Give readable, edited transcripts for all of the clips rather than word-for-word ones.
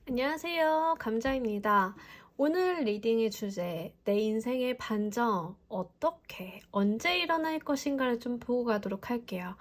안녕하세요. 감자입니다. 오늘 리딩의 주제, 내 인생의 반전, 어떻게, 언제 일어날 것인가를 좀 보고 가도록 할게요.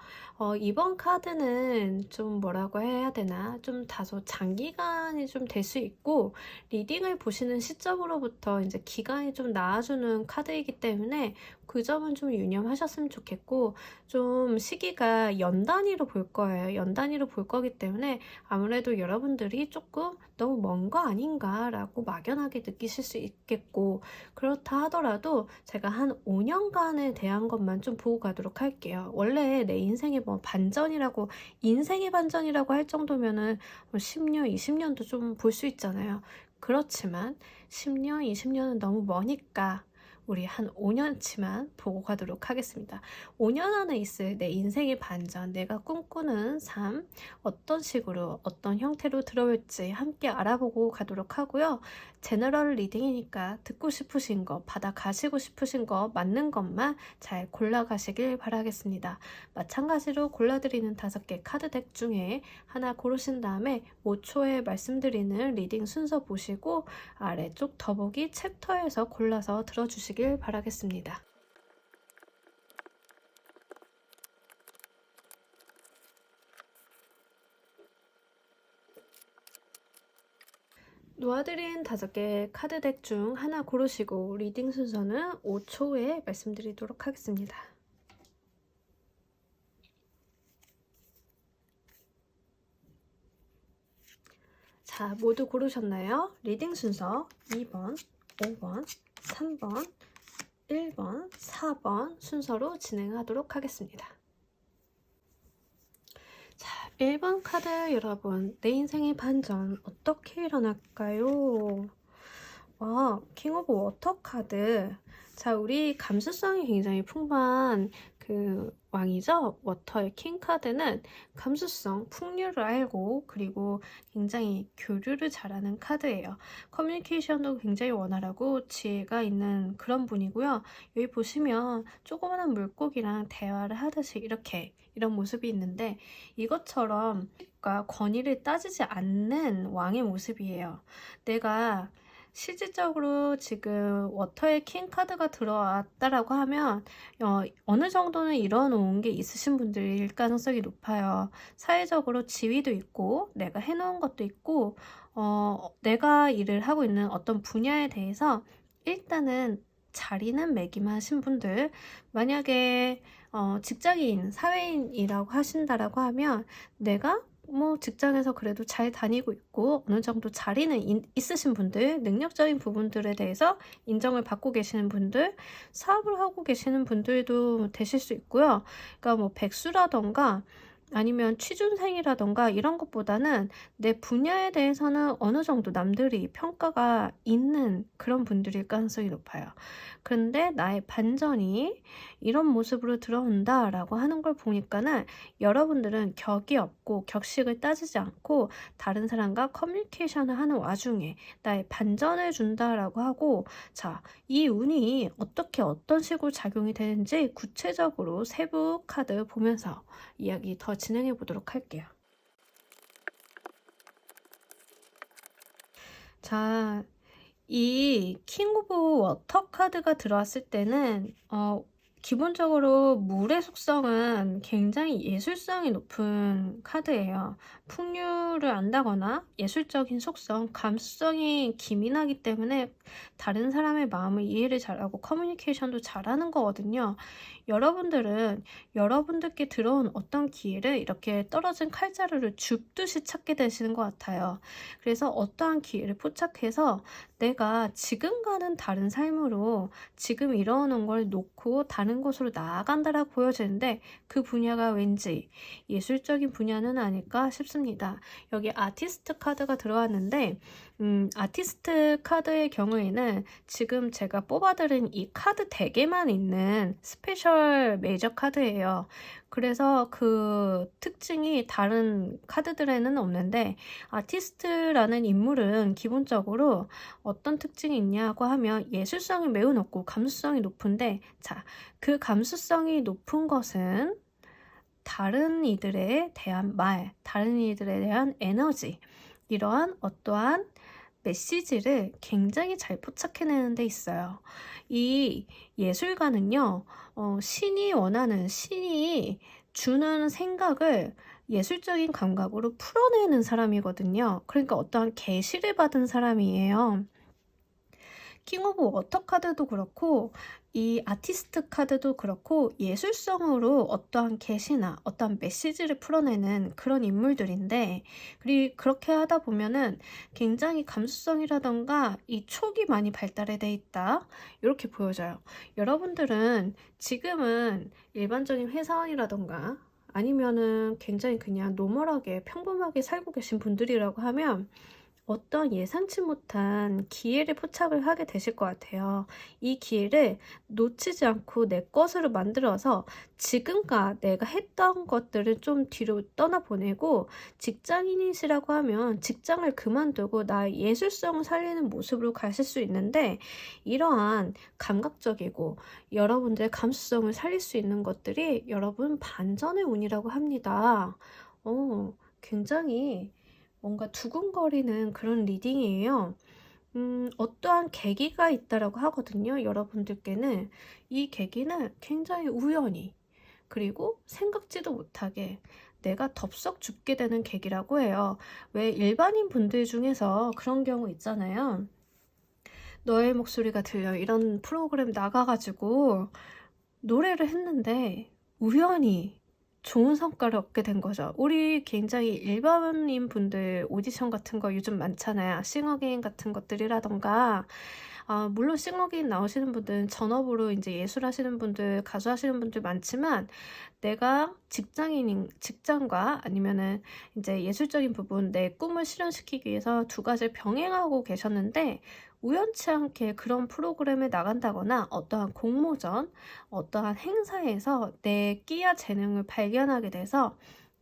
이번 카드는 좀 뭐라고 해야 되나? 좀 다소 장기간이 좀 될 수 있고, 리딩을 보시는 시점으로부터 이제 기간이 좀 나아주는 카드이기 때문에 그 점은 좀 유념하셨으면 좋겠고, 좀 시기가 연 단위로 볼 거예요. 연 단위로 볼 거기 때문에 아무래도 여러분들이 조금 너무 먼 거 아닌가라고 막연하게 느끼실 수 있겠고, 그렇다 하더라도 제가 한 5년간에 대한 것만 좀 보고 가도록 할게요. 원래 내 인생의 뭐 반전이라고, 인생의 반전이라고 할 정도면은 뭐 10년, 20년도 좀 볼 수 있잖아요. 그렇지만 10년, 20년은 너무 머니까 우리 한 5년치만 보고 가도록 하겠습니다. 5년 안에 있을 내 인생의 반전, 내가 꿈꾸는 삶, 어떤 식으로, 어떤 형태로 들어올지 함께 알아보고 가도록 하고요. 제너럴 리딩이니까 듣고 싶으신 거, 받아가시고 싶으신 거, 맞는 것만 잘 골라가시길 바라겠습니다. 마찬가지로 골라드리는 5개 카드 덱 중에 하나 고르신 다음에 5초에 말씀드리는 리딩 순서 보시고 아래쪽 더보기 챕터에서 골라서 들어주시길 바라겠습니다. 놓아드린 5개 카드 덱 중 하나 고르시고 리딩 순서는 5초에 말씀드리도록 하겠습니다. 자, 모두 고르셨나요? 리딩 순서 2번, 5번, 3번, 1번, 4번 순서로 진행하도록 하겠습니다. 자, 1번 카드 여러분, 내 인생의 반전 어떻게 일어날까요? 킹 오브 워터 카드. 자, 우리 감수성이 굉장히 풍부한 그 왕이죠. 워터의 킹 카드는 감수성, 풍류를 알고 그리고 굉장히 교류를 잘하는 카드예요. 커뮤니케이션도 굉장히 원활하고 지혜가 있는 그런 분이고요. 여기 보시면 조그마한 물고기랑 대화를 하듯이 이런 모습이 있는데 이것처럼 권위를 따지지 않는 왕의 모습이에요. 내가 실질적으로 지금 워터의 킹 카드가 들어왔다라고 하면 어느 정도는 이뤄놓은 게 있으신 분들일 가능성이 높아요. 사회적으로 지위도 있고 내가 해놓은 것도 있고 내가 일을 하고 있는 어떤 분야에 대해서 일단은 자리는 매김하신 분들, 만약에 직장인, 사회인이라고 하신다라고 하면 내가 뭐 직장에서 그래도 잘 다니고 있고 어느 정도 자리는 있으신 분들, 능력적인 부분들에 대해서 인정을 받고 계시는 분들, 사업을 하고 계시는 분들도 되실 수 있고요. 그러니까 뭐 백수라던가 아니면 취준생이라던가 이런 것보다는 내 분야에 대해서는 어느 정도 남들이 평가가 있는 그런 분들일 가능성이 높아요. 그런데 나의 반전이 이런 모습으로 들어온다라고 하는 걸 보니까는 여러분들은 격이 없고 격식을 따지지 않고 다른 사람과 커뮤니케이션을 하는 와중에 나의 반전을 준다라고 하고, 자, 이 운이 어떻게 어떤 식으로 작용이 되는지 구체적으로 세부 카드 보면서 이야기 더 진행해 보도록 할게요. 자, 이 킹 오브 워터 카드가 들어왔을 때는 기본적으로 물의 속성은 굉장히 예술성이 높은 카드예요. 풍류를 안다거나 예술적인 속성, 감수성이 기민하기 때문에 다른 사람의 마음을 이해를 잘하고 커뮤니케이션도 잘하는 거거든요. 여러분들은 여러분들께 들어온 어떤 기회를 이렇게 떨어진 칼자루를 줍듯이 찾게 되시는 것 같아요. 그래서 어떠한 기회를 포착해서 내가 지금과는 다른 삶으로 지금 이뤄오는 걸 놓고 다른 곳으로 나아간다라고 보여지는데 그 분야가 왠지 예술적인 분야는 아닐까 싶습니다. 여기 아티스트 카드가 들어왔는데 아티스트 카드의 경우에는 지금 제가 뽑아드린 이 카드 덱에만 있는 스페셜 메이저 카드예요. 그래서 그 특징이 다른 카드들에는 없는데 아티스트라는 인물은 기본적으로 어떤 특징이 있냐고 하면 예술성이 매우 높고 감수성이 높은데, 자, 그 감수성이 높은 것은 다른 이들에 대한 말, 다른 이들에 대한 에너지, 이러한 어떠한 메시지를 굉장히 잘 포착해내는 데 있어요. 이 예술가는요, 신이 원하는, 신이 주는 생각을 예술적인 감각으로 풀어내는 사람이거든요. 그러니까 어떠한 계시를 받은 사람이에요. 킹 오브 워터 카드도 그렇고 이 아티스트 카드도 그렇고 예술성으로 어떠한 계시나 어떠한 메시지를 풀어내는 그런 인물들인데, 그리고 그렇게 하다 보면은 굉장히 감수성이라던가 이 촉이 많이 발달해 돼 있다, 이렇게 보여져요. 여러분들은 지금은 일반적인 회사원이라던가 아니면은 굉장히 그냥 노멀하게 평범하게 살고 계신 분들이라고 하면 어떤 예상치 못한 기회를 포착을 하게 되실 것 같아요. 이 기회를 놓치지 않고 내 것으로 만들어서 지금껏 내가 했던 것들을 좀 뒤로 떠나보내고, 직장인이시라고 하면 직장을 그만두고 나의 예술성을 살리는 모습으로 가실 수 있는데, 이러한 감각적이고 여러분들의 감수성을 살릴 수 있는 것들이 여러분 반전의 운이라고 합니다. 굉장히 뭔가 두근거리는 그런 리딩이에요. 어떠한 계기가 있다라고 하거든요. 여러분들께는 이 계기는 굉장히 우연히, 그리고 생각지도 못하게 내가 덥석 죽게 되는 계기라고 해요. 왜 일반인 분들 중에서 그런 경우 있잖아요. 너의 목소리가 들려 이런 프로그램 나가가지고 노래를 했는데 우연히 좋은 성과를 얻게 된 거죠. 우리 굉장히 일반인 분들 오디션 같은 거 요즘 많잖아요. 싱어게인 같은 것들이라던가, 물론 싱어게인 나오시는 분들은 전업으로 이제 예술하시는 분들, 가수 하시는 분들 많지만, 내가 직장과 아니면은 이제 예술적인 부분, 내 꿈을 실현시키기 위해서 두 가지를 병행하고 계셨는데, 우연치 않게 그런 프로그램에 나간다거나 어떠한 공모전, 어떠한 행사에서 내 끼와 재능을 발견하게 돼서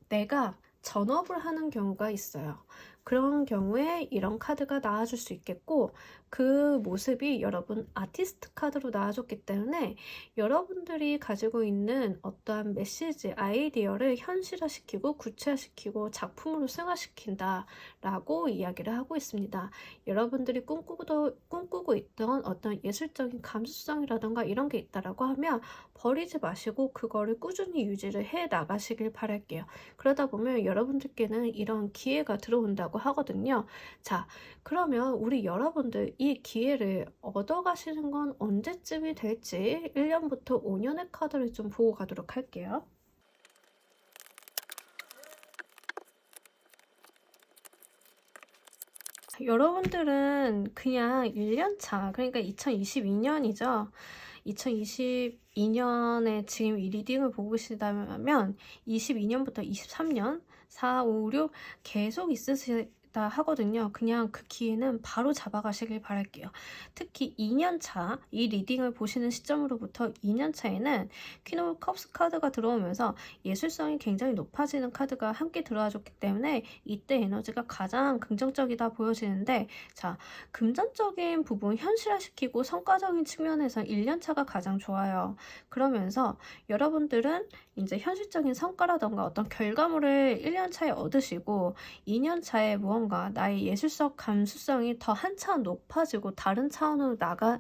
내가 전업을 하는 경우가 있어요. 그런 경우에 이런 카드가 나와줄 수 있겠고, 그 모습이 여러분 아티스트 카드로 나와줬기 때문에 여러분들이 가지고 있는 어떠한 메시지, 아이디어를 현실화시키고 구체화시키고 작품으로 승화시킨다 라고 이야기를 하고 있습니다. 여러분들이 꿈꾸고 있던 어떤 예술적인 감수성이라던가 이런 게 있다라고 하면 버리지 마시고 그거를 꾸준히 유지를 해 나가시길 바랄게요. 그러다 보면 여러분들께는 이런 기회가 들어온다고 하거든요. 자, 그러면 우리 여러분들 이 기회를 얻어가시는 건 언제쯤이 될지 1년부터 5년의 카드를 좀 보고 가도록 할게요. 여러분들은 그냥 1년차, 그러니까 2022년이죠. 2022년에 지금 이 리딩을 보고 계시다면 22년부터 23년 4, 5, 6 계속 있으시다 하거든요. 그냥 그 기회는 바로 잡아가시길 바랄게요. 특히 2년차, 이 리딩을 보시는 시점으로부터 2년차에는 퀸 오브 컵스 카드가 들어오면서 예술성이 굉장히 높아지는 카드가 함께 들어와줬기 때문에 이때 에너지가 가장 긍정적이다 보여지는데, 자, 금전적인 부분 현실화시키고 성과적인 측면에서 1년차가 가장 좋아요. 그러면서 여러분들은 이제 현실적인 성과라던가 어떤 결과물을 1년차에 얻으시고 2년차에 무언가 나의 예술적 감수성이 더 한 차원 높아지고 다른 차원으로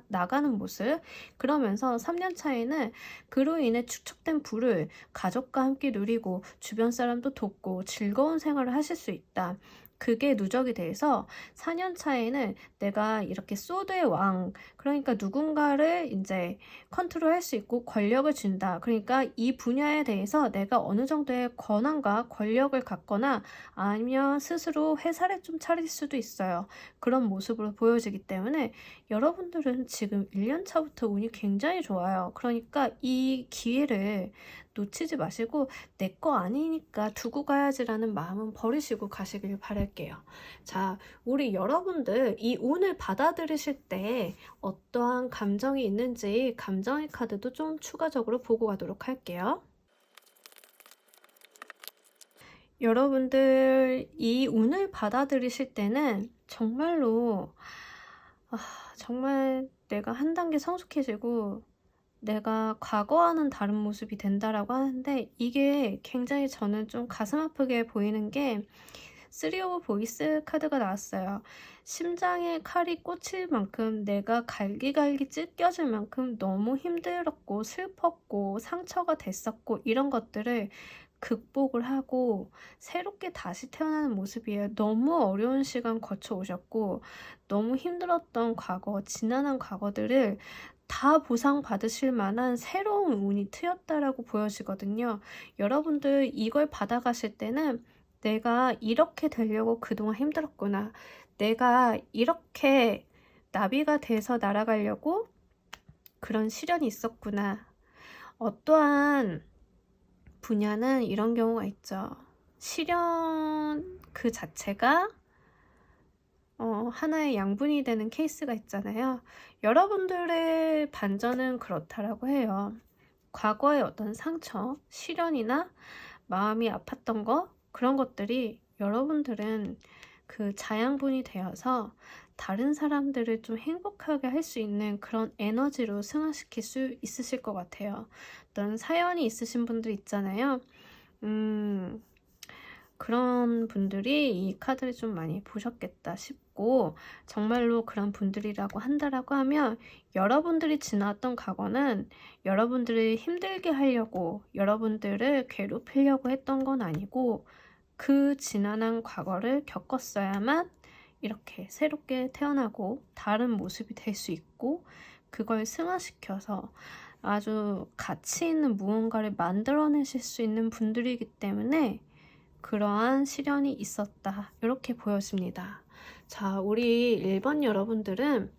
나가는 모습, 그러면서 3년차에는 그로 인해 축적된 부를 가족과 함께 누리고 주변 사람도 돕고 즐거운 생활을 하실 수 있다. 그게 누적이 돼서 4년 차에는 내가 이렇게 소드의 왕, 그러니까 누군가를 이제 컨트롤할 수 있고 권력을 준다. 그러니까 이 분야에 대해서 내가 어느 정도의 권한과 권력을 갖거나 아니면 스스로 회사를 좀 차릴 수도 있어요. 그런 모습으로 보여지기 때문에 여러분들은 지금 1년 차부터 운이 굉장히 좋아요. 그러니까 이 기회를 놓치지 마시고 내 거 아니니까 두고 가야지라는 마음은 버리시고 가시길 바랄게요. 자, 우리 여러분들 이 운을 받아들이실 때 어떠한 감정이 있는지 감정의 카드도 좀 추가적으로 보고 가도록 할게요. 여러분들 이 운을 받아들이실 때는 정말로 정말 내가 한 단계 성숙해지고 내가 과거와는 다른 모습이 된다라고 하는데, 이게 굉장히 저는 좀 가슴 아프게 보이는 게 쓰리 오브 보이스 카드가 나왔어요. 심장에 칼이 꽂힐 만큼 내가 갈기갈기 찢겨질 만큼 너무 힘들었고 슬펐고 상처가 됐었고 이런 것들을 극복을 하고 새롭게 다시 태어나는 모습이에요. 너무 어려운 시간 거쳐 오셨고 너무 힘들었던 과거, 지난한 과거들을 다 보상받으실 만한 새로운 운이 트였다라고 보여지거든요. 여러분들 이걸 받아가실 때는 내가 이렇게 되려고 그동안 힘들었구나. 내가 이렇게 나비가 돼서 날아가려고 그런 시련이 있었구나. 어떠한 분야는 이런 경우가 있죠. 시련 그 자체가 하나의 양분이 되는 케이스가 있잖아요. 여러분들의 반전은 그렇다라고 해요. 과거의 어떤 상처, 시련이나 마음이 아팠던 거 그런 것들이 여러분들은 그 자양분이 되어서 다른 사람들을 좀 행복하게 할 수 있는 그런 에너지로 승화시킬 수 있으실 것 같아요. 어떤 사연이 있으신 분들 있잖아요. 그런 분들이 이 카드를 좀 많이 보셨겠다 싶고 정말로 그런 분들이라고 한다라고 하면 여러분들이 지나왔던 과거는 여러분들을 힘들게 하려고 여러분들을 괴롭히려고 했던 건 아니고 그 지난한 과거를 겪었어야만 이렇게 새롭게 태어나고 다른 모습이 될 수 있고 그걸 승화시켜서 아주 가치 있는 무언가를 만들어내실 수 있는 분들이기 때문에 그러한 시련이 있었다. 이렇게 보여집니다. 자, 우리 1번 여러분들은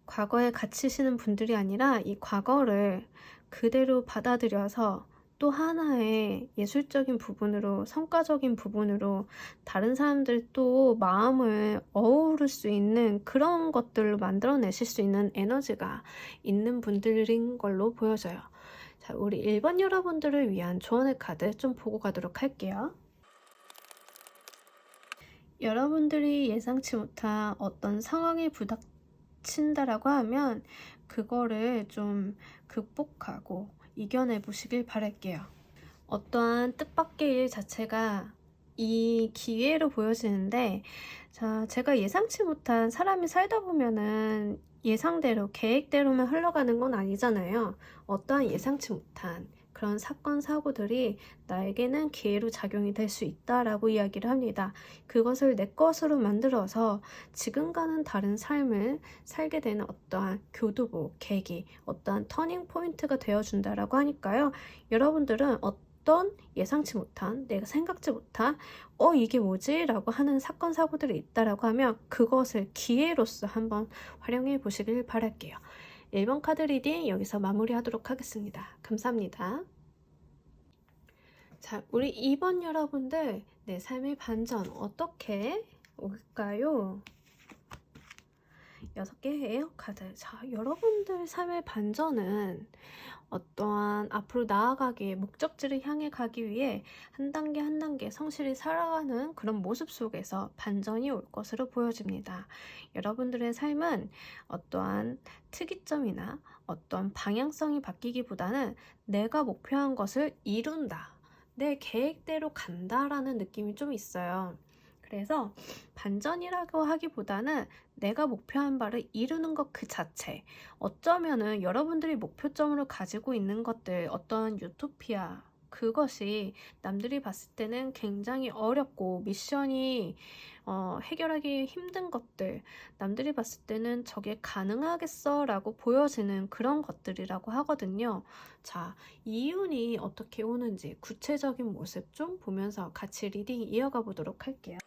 과거에 갇히시는 분들이 아니라 이 과거를 그대로 받아들여서 또 하나의 예술적인 부분으로 성과적인 부분으로 다른 사람들 또 마음을 어우를 수 있는 그런 것들로 만들어내실 수 있는 에너지가 있는 분들인 걸로 보여져요. 자, 우리 1번 여러분들을 위한 조언의 카드 좀 보고 가도록 할게요. 여러분들이 예상치 못한 어떤 상황에 부닥친다라고 하면 그거를 좀 극복하고 이겨내 보시길 바랄게요. 어떠한 뜻밖의 일 자체가 이 기회로 보여지는데 자, 제가 예상치 못한 사람이 살다 보면은 예상대로 계획대로만 흘러가는 건 아니잖아요. 어떠한 예상치 못한 그런 사건 사고들이 나에게는 기회로 작용이 될 수 있다라고 이야기를 합니다. 그것을 내 것으로 만들어서 지금과는 다른 삶을 살게 되는 어떠한 교두보, 계기, 어떠한 터닝 포인트가 되어준다라고 하니까요. 여러분들은 어떤 예상치 못한, 내가 생각지 못한 이게 뭐지? 라고 하는 사건 사고들이 있다라고 하면 그것을 기회로서 한번 활용해 보시길 바랄게요. 1번 카드 리딩 여기서 마무리하도록 하겠습니다. 감사합니다. 자, 우리 2번 여러분들 내 삶의 반전 어떻게 올까요? 6개의 에어 카드. 자, 여러분들 삶의 반전은 어떠한 앞으로 나아가기, 목적지를 향해 가기 위해 한 단계 한 단계 성실히 살아가는 그런 모습 속에서 반전이 올 것으로 보여집니다. 여러분들의 삶은 어떠한 특이점이나 어떠한 방향성이 바뀌기보다는 내가 목표한 것을 이룬다. 내 계획대로 간다라는 느낌이 좀 있어요. 그래서 반전이라고 하기보다는 내가 목표한 바를 이루는 것 그 자체. 어쩌면은 여러분들이 목표점으로 가지고 있는 것들, 어떤 유토피아, 그것이 남들이 봤을 때는 굉장히 어렵고 미션이 해결하기 힘든 것들, 남들이 봤을 때는 저게 가능하겠어 라고 보여지는 그런 것들이라고 하거든요. 자, 이윤이 어떻게 오는지 구체적인 모습 좀 보면서 같이 리딩 이어가 보도록 할게요.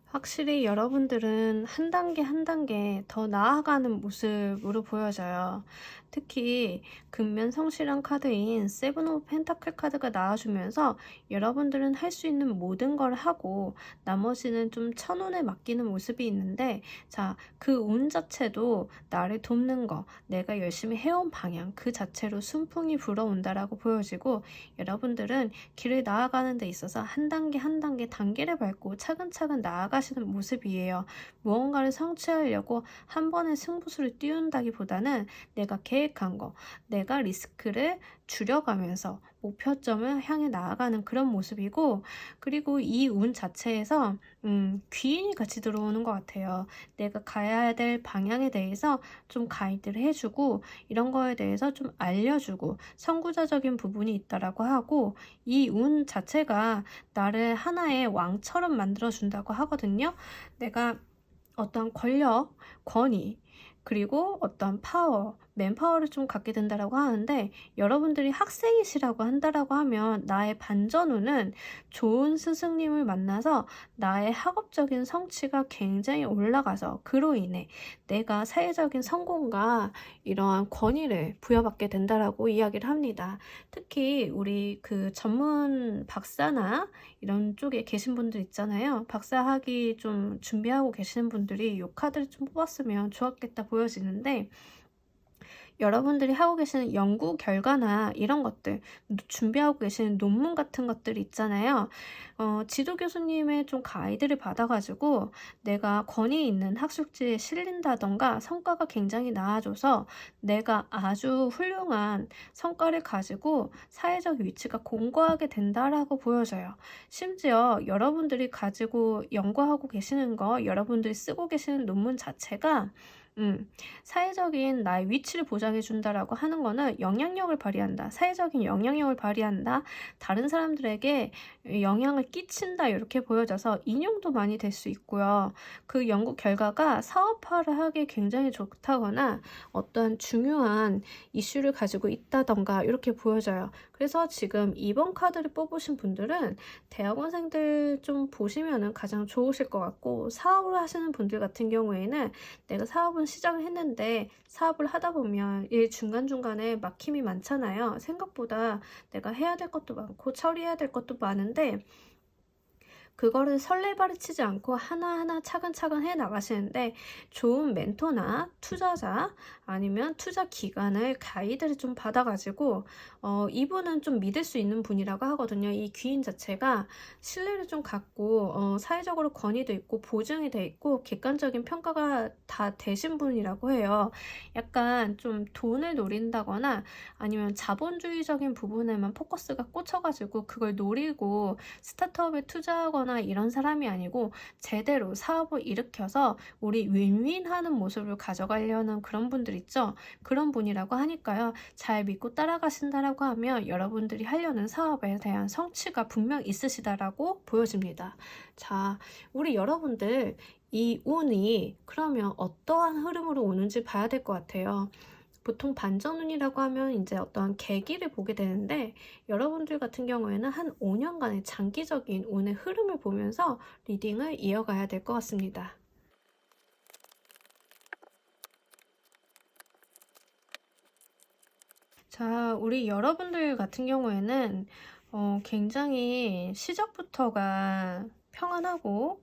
확실히 여러분들은 한 단계 한 단계 더 나아가는 모습으로 보여져요. 특히 근면 성실한 카드인 세븐 오브 펜타클 카드가 나와주면서 여러분들은 할 수 있는 모든 걸 하고 나머지는 좀 천운에 맡기는 모습이 있는데 자, 그 운 자체도 나를 돕는 거, 내가 열심히 해온 방향 그 자체로 순풍이 불어온다라고 보여지고 여러분들은 길을 나아가는 데 있어서 한 단계 한 단계 단계를 밟고 차근차근 나아가시는 모습이에요. 무언가를 성취하려고 한 번에 승부수를 띄운다기보다는 내가 계획한 거, 내가 리스크를 줄여가면서 목표점을 향해 나아가는 그런 모습이고, 그리고 이 운 자체에서 귀인이 같이 들어오는 것 같아요. 내가 가야 될 방향에 대해서 좀 가이드를 해주고 이런 거에 대해서 좀 알려주고 선구자적인 부분이 있다라고 하고, 이 운 자체가 나를 하나의 왕처럼 만들어준다고 하거든요. 내가 어떤 권력, 권위, 그리고 어떤 파워, 맨파워를 좀 갖게 된다라고 하는데, 여러분들이 학생이시라고 한다라고 하면 나의 반전우는 좋은 스승님을 만나서 나의 학업적인 성취가 굉장히 올라가서 그로 인해 내가 사회적인 성공과 이러한 권위를 부여받게 된다라고 이야기를 합니다. 특히 우리 그 전문 박사나 이런 쪽에 계신 분들 있잖아요. 박사학위 좀 준비하고 계시는 분들이 이 카드를 좀 뽑았으면 좋았겠다 보여지는데, 여러분들이 하고 계시는 연구 결과나 이런 것들, 준비하고 계시는 논문 같은 것들 있잖아요. 지도 교수님의 좀 가이드를 받아가지고 내가 권위 있는 학술지에 실린다던가 성과가 굉장히 나아져서 내가 아주 훌륭한 성과를 가지고 사회적 위치가 공고하게 된다라고 보여져요. 심지어 여러분들이 가지고 연구하고 계시는 거, 여러분들이 쓰고 계시는 논문 자체가 사회적인 나의 위치를 보장해 준다라고 하는 거는 영향력을 발휘한다. 사회적인 영향력을 발휘한다. 다른 사람들에게 영향을 끼친다. 이렇게 보여져서 인용도 많이 될 수 있고요. 그 연구 결과가 사업화를 하기에 굉장히 좋다거나 어떤 중요한 이슈를 가지고 있다던가 이렇게 보여져요. 그래서 지금 2번 카드를 뽑으신 분들은 대학원생들 좀 보시면은 가장 좋으실 것 같고, 사업을 하시는 분들 같은 경우에는 내가 사업은 시작을 했는데 사업을 하다 보면 일 중간중간에 막힘이 많잖아요. 생각보다 내가 해야 될 것도 많고 처리해야 될 것도 많은데 그거를 설레발치지 않고 하나하나 차근차근 해 나가시는데, 좋은 멘토나 투자자 아니면 투자 기관을 가이드를 좀 받아가지고 이분은 좀 믿을 수 있는 분이라고 하거든요. 이 귀인 자체가 신뢰를 좀 갖고 사회적으로 권위도 있고 보증이 돼 있고 객관적인 평가가 다 되신 분이라고 해요. 약간 좀 돈을 노린다거나 아니면 자본주의적인 부분에만 포커스가 꽂혀가지고 그걸 노리고 스타트업에 투자하거나 이런 사람이 아니고, 제대로 사업을 일으켜서 우리 윈윈하는 모습을 가져가려는 그런 분들 있죠. 그런 분이라고 하니까요. 잘 믿고 따라가신다라고 하면 여러분들이 하려는 사업에 대한 성취가 분명 있으시다라고 보여집니다. 자, 우리 여러분들 이 운이 그러면 어떠한 흐름으로 오는지 봐야 될 것 같아요. 보통 반전운이라고 하면 이제 어떤 계기를 보게 되는데, 여러분들 같은 경우에는 한 5년간의 장기적인 운의 흐름을 보면서 리딩을 이어가야 될 것 같습니다. 자, 우리 여러분들 같은 경우에는 굉장히 시작부터가 평안하고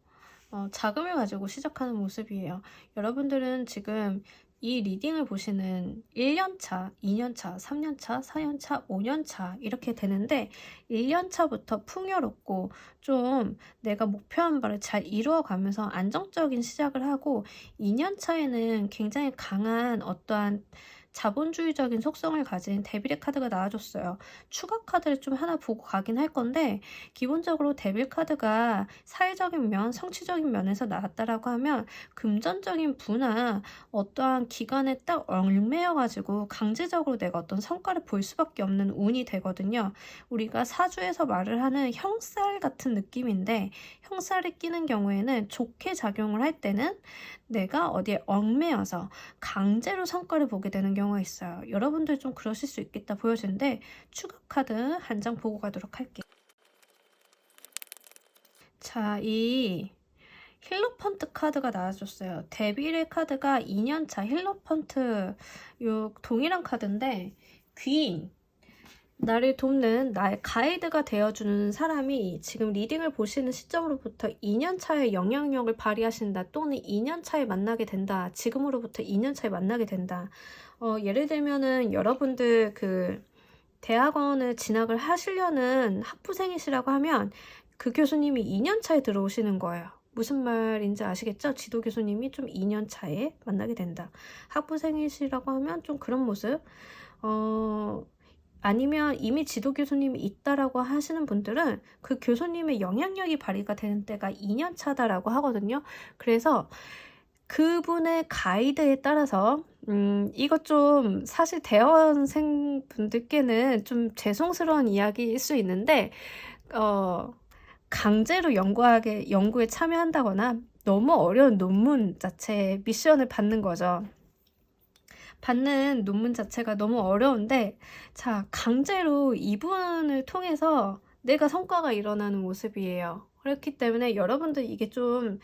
자금을 가지고 시작하는 모습이에요. 여러분들은 지금 이 리딩을 보시는 1년차, 2년차, 3년차, 4년차, 5년차 이렇게 되는데, 1년차부터 풍요롭고 좀 내가 목표한 바를 잘 이루어가면서 안정적인 시작을 하고, 2년차에는 굉장히 강한 어떠한 자본주의적인 속성을 가진 데빌의 카드가 나와줬어요. 추가 카드를 좀 하나 보고 가긴 할 건데, 기본적으로 데빌 카드가 사회적인 면, 성취적인 면에서 나왔다라고 하면 금전적인 부나 어떠한 기관에 딱 얽매여가지고 강제적으로 내가 어떤 성과를 볼 수밖에 없는 운이 되거든요. 우리가 사주에서 말을 하는 형살 같은 느낌인데, 형살이 끼는 경우에는 좋게 작용을 할 때는 내가 어디에 얽매여서 강제로 성과를 보게 되는 경우가 있어요. 여러분들 좀 그러실 수 있겠다 보여지는데, 추가 카드 한 장 보고 가도록 할게요. 자, 이 힐러펀트 카드가 나와줬어요. 데빌의 카드가 2년차 힐러펀트, 요 동일한 카드인데, 귀인, 나를 돕는 나의 가이드가 되어주는 사람이 지금 리딩을 보시는 시점으로부터 2년차의 영향력을 발휘하신다, 또는 2년차에 만나게 된다, 지금으로부터 2년차에 만나게 된다. 예를 들면은 여러분들 그 대학원을 진학을 하시려는 학부생이시라고 하면 그 교수님이 2년차에 들어오시는 거예요. 무슨 말인지 아시겠죠? 지도 교수님이 좀 2년차에 만나게 된다. 학부생이시라고 하면 좀 그런 모습. 아니면 이미 지도 교수님이 있다라고 하시는 분들은 그 교수님의 영향력이 발휘가 되는 때가 2년 차다라고 하거든요. 그래서 그분의 가이드에 따라서 이것 좀 사실 대학원생 분들께는 좀 죄송스러운 이야기일 수 있는데 강제로 연구에 참여한다거나 너무 어려운 논문 자체 미션을 받는 거죠. 받는 논문 자체가 너무 어려운데 자 강제로 이분을 통해서 내가 성과가 일어나는 모습이에요. 그렇기 때문에 여러분들 이게 좀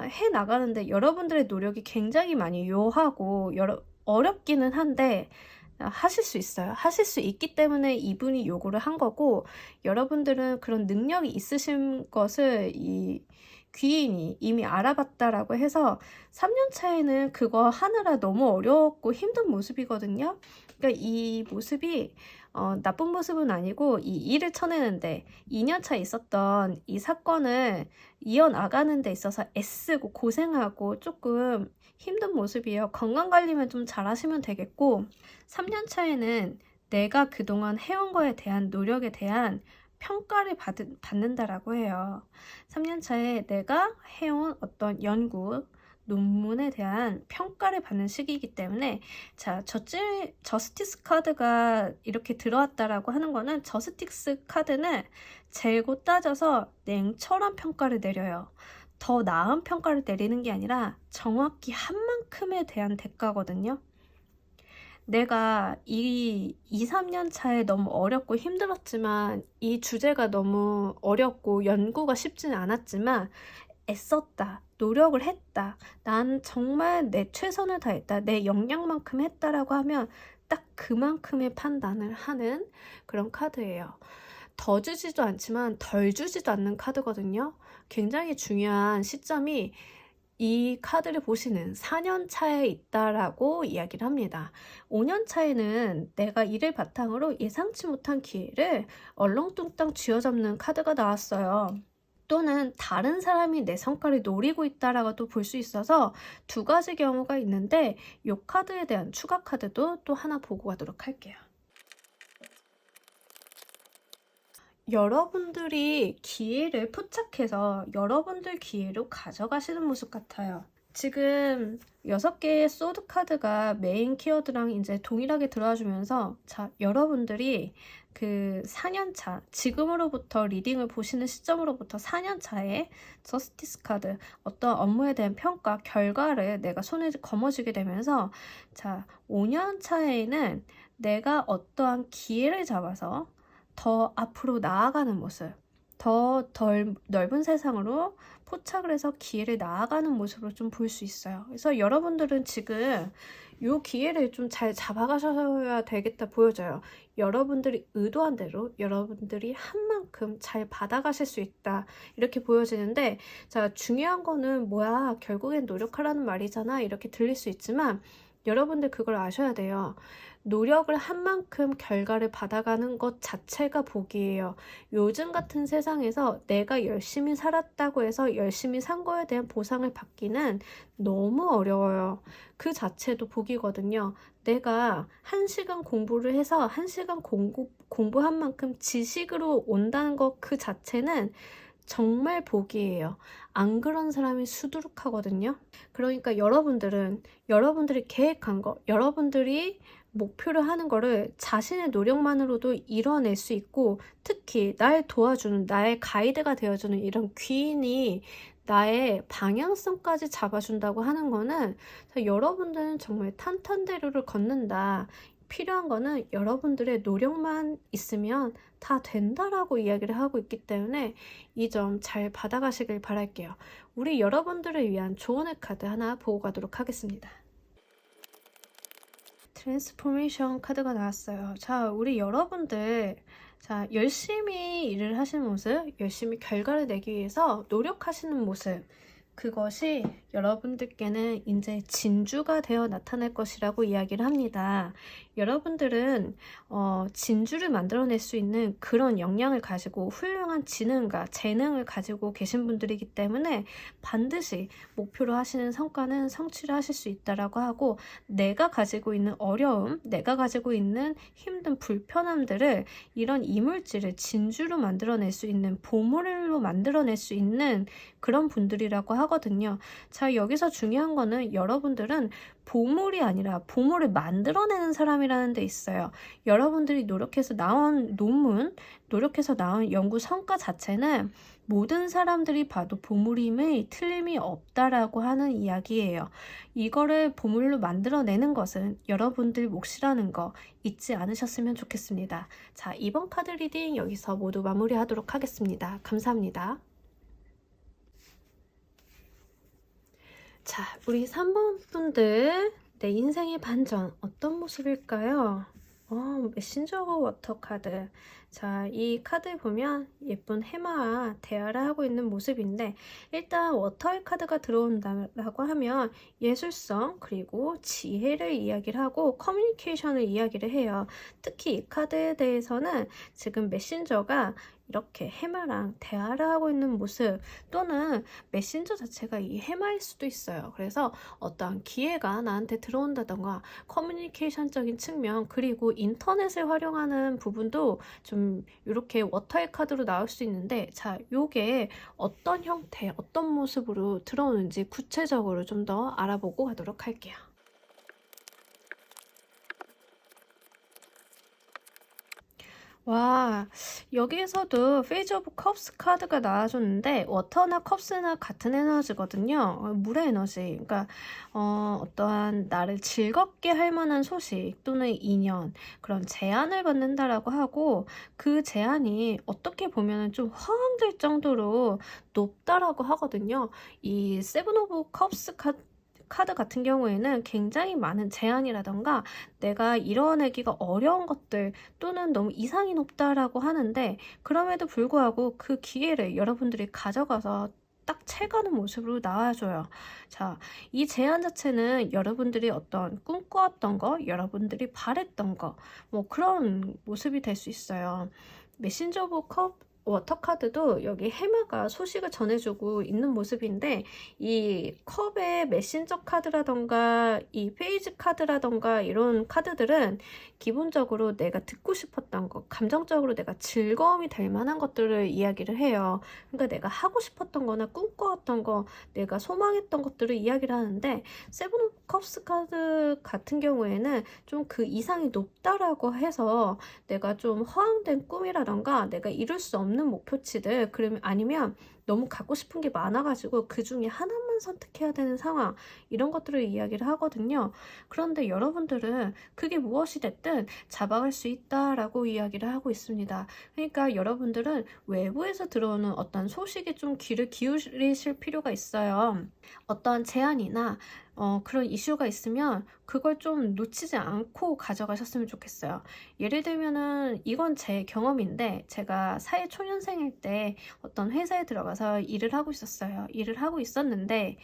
해 나가는데 여러분들의 노력이 굉장히 많이 요하고 어렵기는 한데 하실 수 있어요. 하실 수 있기 때문에 이분이 요구를 한 거고 여러분들은 그런 능력이 있으신 것을 이 귀인이 이미 알아봤다라고 해서 3년 차에는 그거 하느라 너무 어렵고 힘든 모습이거든요. 그러니까 이 모습이 나쁜 모습은 아니고 이 일을 쳐내는데 2년 차 있었던 이 사건을 이어나가는 데 있어서 애쓰고 고생하고 조금 힘든 모습이에요. 건강관리만 좀 잘하시면 되겠고 3년 차에는 내가 그동안 해온 거에 대한 노력에 대한 평가를 받는다라고 해요. 3년 차에 내가 해온 어떤 연구, 논문에 대한 평가를 받는 시기이기 때문에 자, 저스티스 카드가 이렇게 들어왔다라고 하는 거는 저스티스 카드는 재고 따져서 냉철한 평가를 내려요. 더 나은 평가를 내리는 게 아니라 정확히 한 만큼에 대한 대가거든요. 내가 이 2, 3년 차에 너무 어렵고 힘들었지만 이 주제가 너무 어렵고 연구가 쉽지는 않았지만 애썼다, 노력을 했다, 난 정말 내 최선을 다했다, 내 역량만큼 했다라고 하면 딱 그만큼의 판단을 하는 그런 카드예요. 더 주지도 않지만 덜 주지도 않는 카드거든요. 굉장히 중요한 시점이 이 카드를 보시는 4년 차에 있다라고 이야기를 합니다. 5년 차에는 내가 이를 바탕으로 예상치 못한 기회를 얼렁뚱땅 쥐어잡는 카드가 나왔어요. 또는 다른 사람이 내 성과를 노리고 있다라고도 볼 수 있어서 두 가지 경우가 있는데 이 카드에 대한 추가 카드도 또 하나 보고 가도록 할게요. 여러분들이 기회를 포착해서 여러분들 기회로 가져가시는 모습 같아요. 지금 6개의 소드 카드가 메인 키워드랑 이제 동일하게 들어와주면서 자, 여러분들이 그 4년차, 지금으로부터 리딩을 보시는 시점으로부터 4년차에 저스티스 카드, 어떤 업무에 대한 평가, 결과를 내가 손에 거머쥐게 되면서 자, 5년차에는 내가 어떠한 기회를 잡아서 더 앞으로 나아가는 모습, 더 넓은 세상으로 포착을 해서 기회를 나아가는 모습으로 좀 볼 수 있어요. 그래서 여러분들은 지금 이 기회를 좀 잘 잡아가셔야 되겠다 보여져요. 여러분들이 의도한 대로 여러분들이 한 만큼 잘 받아가실 수 있다 이렇게 보여지는데 자 중요한 거는 뭐야 결국엔 노력하라는 말이잖아 이렇게 들릴 수 있지만 여러분들 그걸 아셔야 돼요. 노력을 한 만큼 결과를 받아가는 것 자체가 복이에요. 요즘 같은 세상에서 내가 열심히 살았다고 해서 열심히 산 거에 대한 보상을 받기는 너무 어려워요. 그 자체도 복이거든요. 내가 1시간 공부를 해서 1시간 공부한 만큼 지식으로 온다는 것 그 자체는 정말 복이에요. 안 그런 사람이 수두룩하거든요. 그러니까 여러분들이 계획한 거, 여러분들이 목표를 하는 거를 자신의 노력만으로도 이뤄낼 수 있고 특히 날 도와주는 나의 가이드가 되어주는 이런 귀인이 나의 방향성까지 잡아준다고 하는 거는 여러분들은 정말 탄탄대로를 걷는다. 필요한 거는 여러분들의 노력만 있으면 다 된다라고 이야기를 하고 있기 때문에 이 점 잘 받아가시길 바랄게요. 우리 여러분들을 위한 조언의 카드 하나 보고 가도록 하겠습니다. 트랜스포메이션 카드가 나왔어요. 자, 우리 여러분들 자 열심히 일을 하시는 모습, 열심히 결과를 내기 위해서 노력하시는 모습 그것이 여러분들께는 이제 진주가 되어 나타날 것이라고 이야기를 합니다. 여러분들은 진주를 만들어낼 수 있는 그런 역량을 가지고 훌륭한 지능과 재능을 가지고 계신 분들이기 때문에 반드시 목표로 하시는 성과는 성취를 하실 수 있다라고 하고, 내가 가지고 있는 어려움, 내가 가지고 있는 힘든 불편함들을 이런 이물질을 진주로 만들어낼 수 있는, 보물로 만들어낼 수 있는 그런 분들이라고 하거든요. 자, 여기서 중요한 거는 여러분들은 보물이 아니라 보물을 만들어내는 사람이라는 데 있어요. 여러분들이 노력해서 나온 논문, 노력해서 나온 연구 성과 자체는 모든 사람들이 봐도 보물임의 틀림이 없다라고 하는 이야기예요. 이거를 보물로 만들어내는 것은 여러분들 몫이라는 거 잊지 않으셨으면 좋겠습니다. 자, 이번 카드 리딩 여기서 모두 마무리하도록 하겠습니다. 감사합니다. 자, 우리 3번 분들, 내 인생의 반전 어떤 모습일까요? 메신저 워터 카드. 자, 이 카드 보면 예쁜 해마와 대화를 하고 있는 모습인데, 일단 워터의 카드가 들어온다고 하면 예술성 그리고 지혜를 이야기를 하고 커뮤니케이션을 이야기를 해요. 특히 이 카드에 대해서는 지금 메신저가 이렇게 해마랑 대화를 하고 있는 모습, 또는 메신저 자체가 이 해마일 수도 있어요. 그래서 어떠한 기회가 나한테 들어온다던가 커뮤니케이션적인 측면, 그리고 인터넷을 활용하는 부분도 좀 이렇게 워터의 카드로 나올 수 있는데, 자, 요게 어떤 형태, 어떤 모습으로 들어오는지 구체적으로 좀 더 알아보고 가도록 할게요. 와, 여기에서도 페이지 오브 컵스 카드가 나와줬는데, 워터나 컵스나 같은 에너지거든요. 물의 에너지. 그러니까 어떠한 나를 즐겁게 할 만한 소식 또는 인연, 그런 제안을 받는다라고 하고, 그 제안이 어떻게 보면 좀 허황될 정도로 높다라고 하거든요. 이 세븐 오브 컵스 카드 같은 경우에는 굉장히 많은 제한이라던가 내가 이뤄내기가 어려운 것들, 또는 너무 이상이 높다라고 하는데, 그럼에도 불구하고 그 기회를 여러분들이 가져가서 딱 채가는 모습으로 나와줘요. 자, 이 제안 자체는 여러분들이 어떤 꿈꿔왔던 거, 여러분들이 바랬던 거, 뭐 그런 모습이 될 수 있어요. 메신저 오브 컵 워터 카드도 여기 해마가 소식을 전해주고 있는 모습인데, 이 컵의 메신저 카드라던가 이 페이지 카드라던가 이런 카드들은 기본적으로 내가 듣고 싶었던 것, 감정적으로 내가 즐거움이 될 만한 것들을 이야기를 해요. 그러니까 내가 하고 싶었던 거나 꿈꿔왔던 거, 내가 소망했던 것들을 이야기를 하는데, 세븐 오브 컵스 카드 같은 경우에는 좀 그 이상이 높다라고 해서 내가 좀 허황된 꿈이라던가 내가 이룰 수 없는 목표치들, 그러면 아니면 너무 갖고 싶은 게 많아가지고 그 중에 하나만 선택해야 되는 상황, 이런 것들을 이야기를 하거든요. 그런데 여러분들은 그게 무엇이 됐든 잡아갈 수 있다라고 이야기를 하고 있습니다. 그러니까 여러분들은 외부에서 들어오는 어떤 소식에 좀 귀를 기울이실 필요가 있어요. 어떠한 제안이나 그런 이슈가 있으면 그걸 좀 놓치지 않고 가져가셨으면 좋겠어요. 예를 들면은 이건 제 경험인데, 제가 사회초년생일 때 어떤 회사에 들어가서 일을 하고 있었어요. 일을 하고 있었는데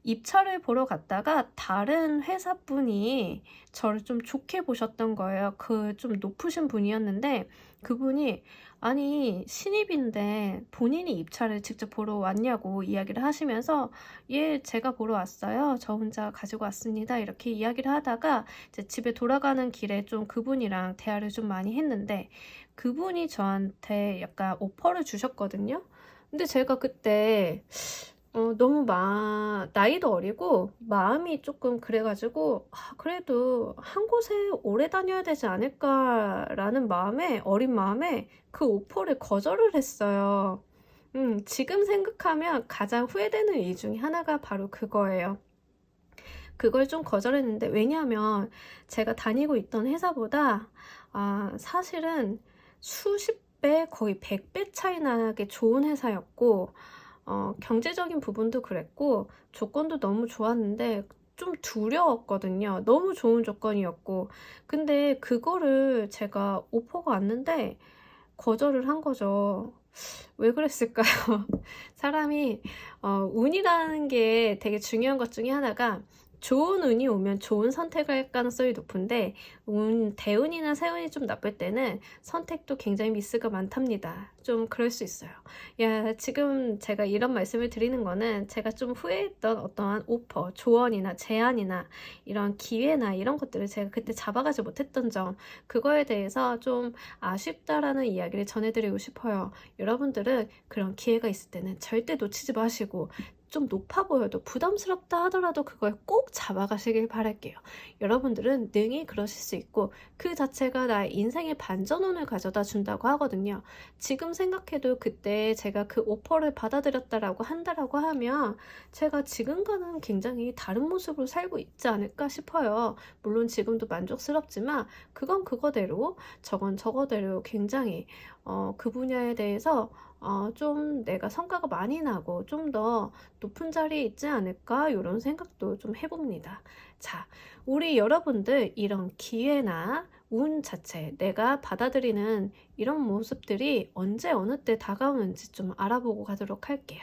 입찰을 보러 갔다가 다른 회사분이 저를 좀 좋게 보셨던 거예요. 그 좀 높으신 분이었는데, 그분이 아니 신입인데 본인이 입찰을 직접 보러 왔냐고 이야기를 하시면서, 예, 제가 보러 왔어요. 저 혼자 가지고 왔습니다. 이렇게 이야기를 하다가 이제 집에 돌아가는 길에 좀 그분이랑 대화를 좀 많이 했는데, 그분이 저한테 약간 오퍼를 주셨거든요. 근데 제가 그때 너무 나이도 어리고 마음이 조금 그래가지고, 그래도 한 곳에 오래 다녀야 되지 않을까라는 마음에, 어린 마음에 그 오퍼를 거절을 했어요. 지금 생각하면 가장 후회되는 일 중에 하나가 바로 그거예요. 그걸 좀 거절했는데, 왜냐하면 제가 다니고 있던 회사보다 사실은 수십 배, 거의 100배 차이 나게 좋은 회사였고, 경제적인 부분도 그랬고, 조건도 너무 좋았는데 좀 두려웠거든요. 너무 좋은 조건이었고. 근데 그거를 제가 오퍼가 왔는데 거절을 한 거죠. 왜 그랬을까요? 사람이 운이라는 게 되게 중요한 것 중에 하나가 좋은 운이 오면 좋은 선택을 할 가능성이 높은데 대운이나 세운이 좀 나쁠 때는 선택도 굉장히 미스가 많답니다. 좀 그럴 수 있어요. 야, 지금 제가 이런 말씀을 드리는 거는 제가 좀 후회했던 어떠한 오퍼, 조언이나 제안이나 이런 기회나 이런 것들을 제가 그때 잡아가지 못했던 점, 그거에 대해서 좀 아쉽다라는 이야기를 전해드리고 싶어요. 여러분들은 그런 기회가 있을 때는 절대 놓치지 마시고 좀 높아 보여도 부담스럽다 하더라도 그걸 꼭 잡아가시길 바랄게요. 여러분들은 능히 그러실 수 있고 그 자체가 나의 인생의 반전운을 가져다 준다고 하거든요. 지금 생각해도 그때 제가 그 오퍼를 받아들였다라고 한다라고 하면 제가 지금과는 굉장히 다른 모습으로 살고 있지 않을까 싶어요. 물론 지금도 만족스럽지만 그건 그거대로 저건 저거대로 굉장히 그 분야에 대해서 좀 내가 성과가 많이 나고 좀 더 높은 자리에 있지 않을까 이런 생각도 좀 해봅니다. 자, 우리 여러분들 이런 기회나 운 자체 내가 받아들이는 이런 모습들이 언제 어느 때 다가오는지 좀 알아보고 가도록 할게요.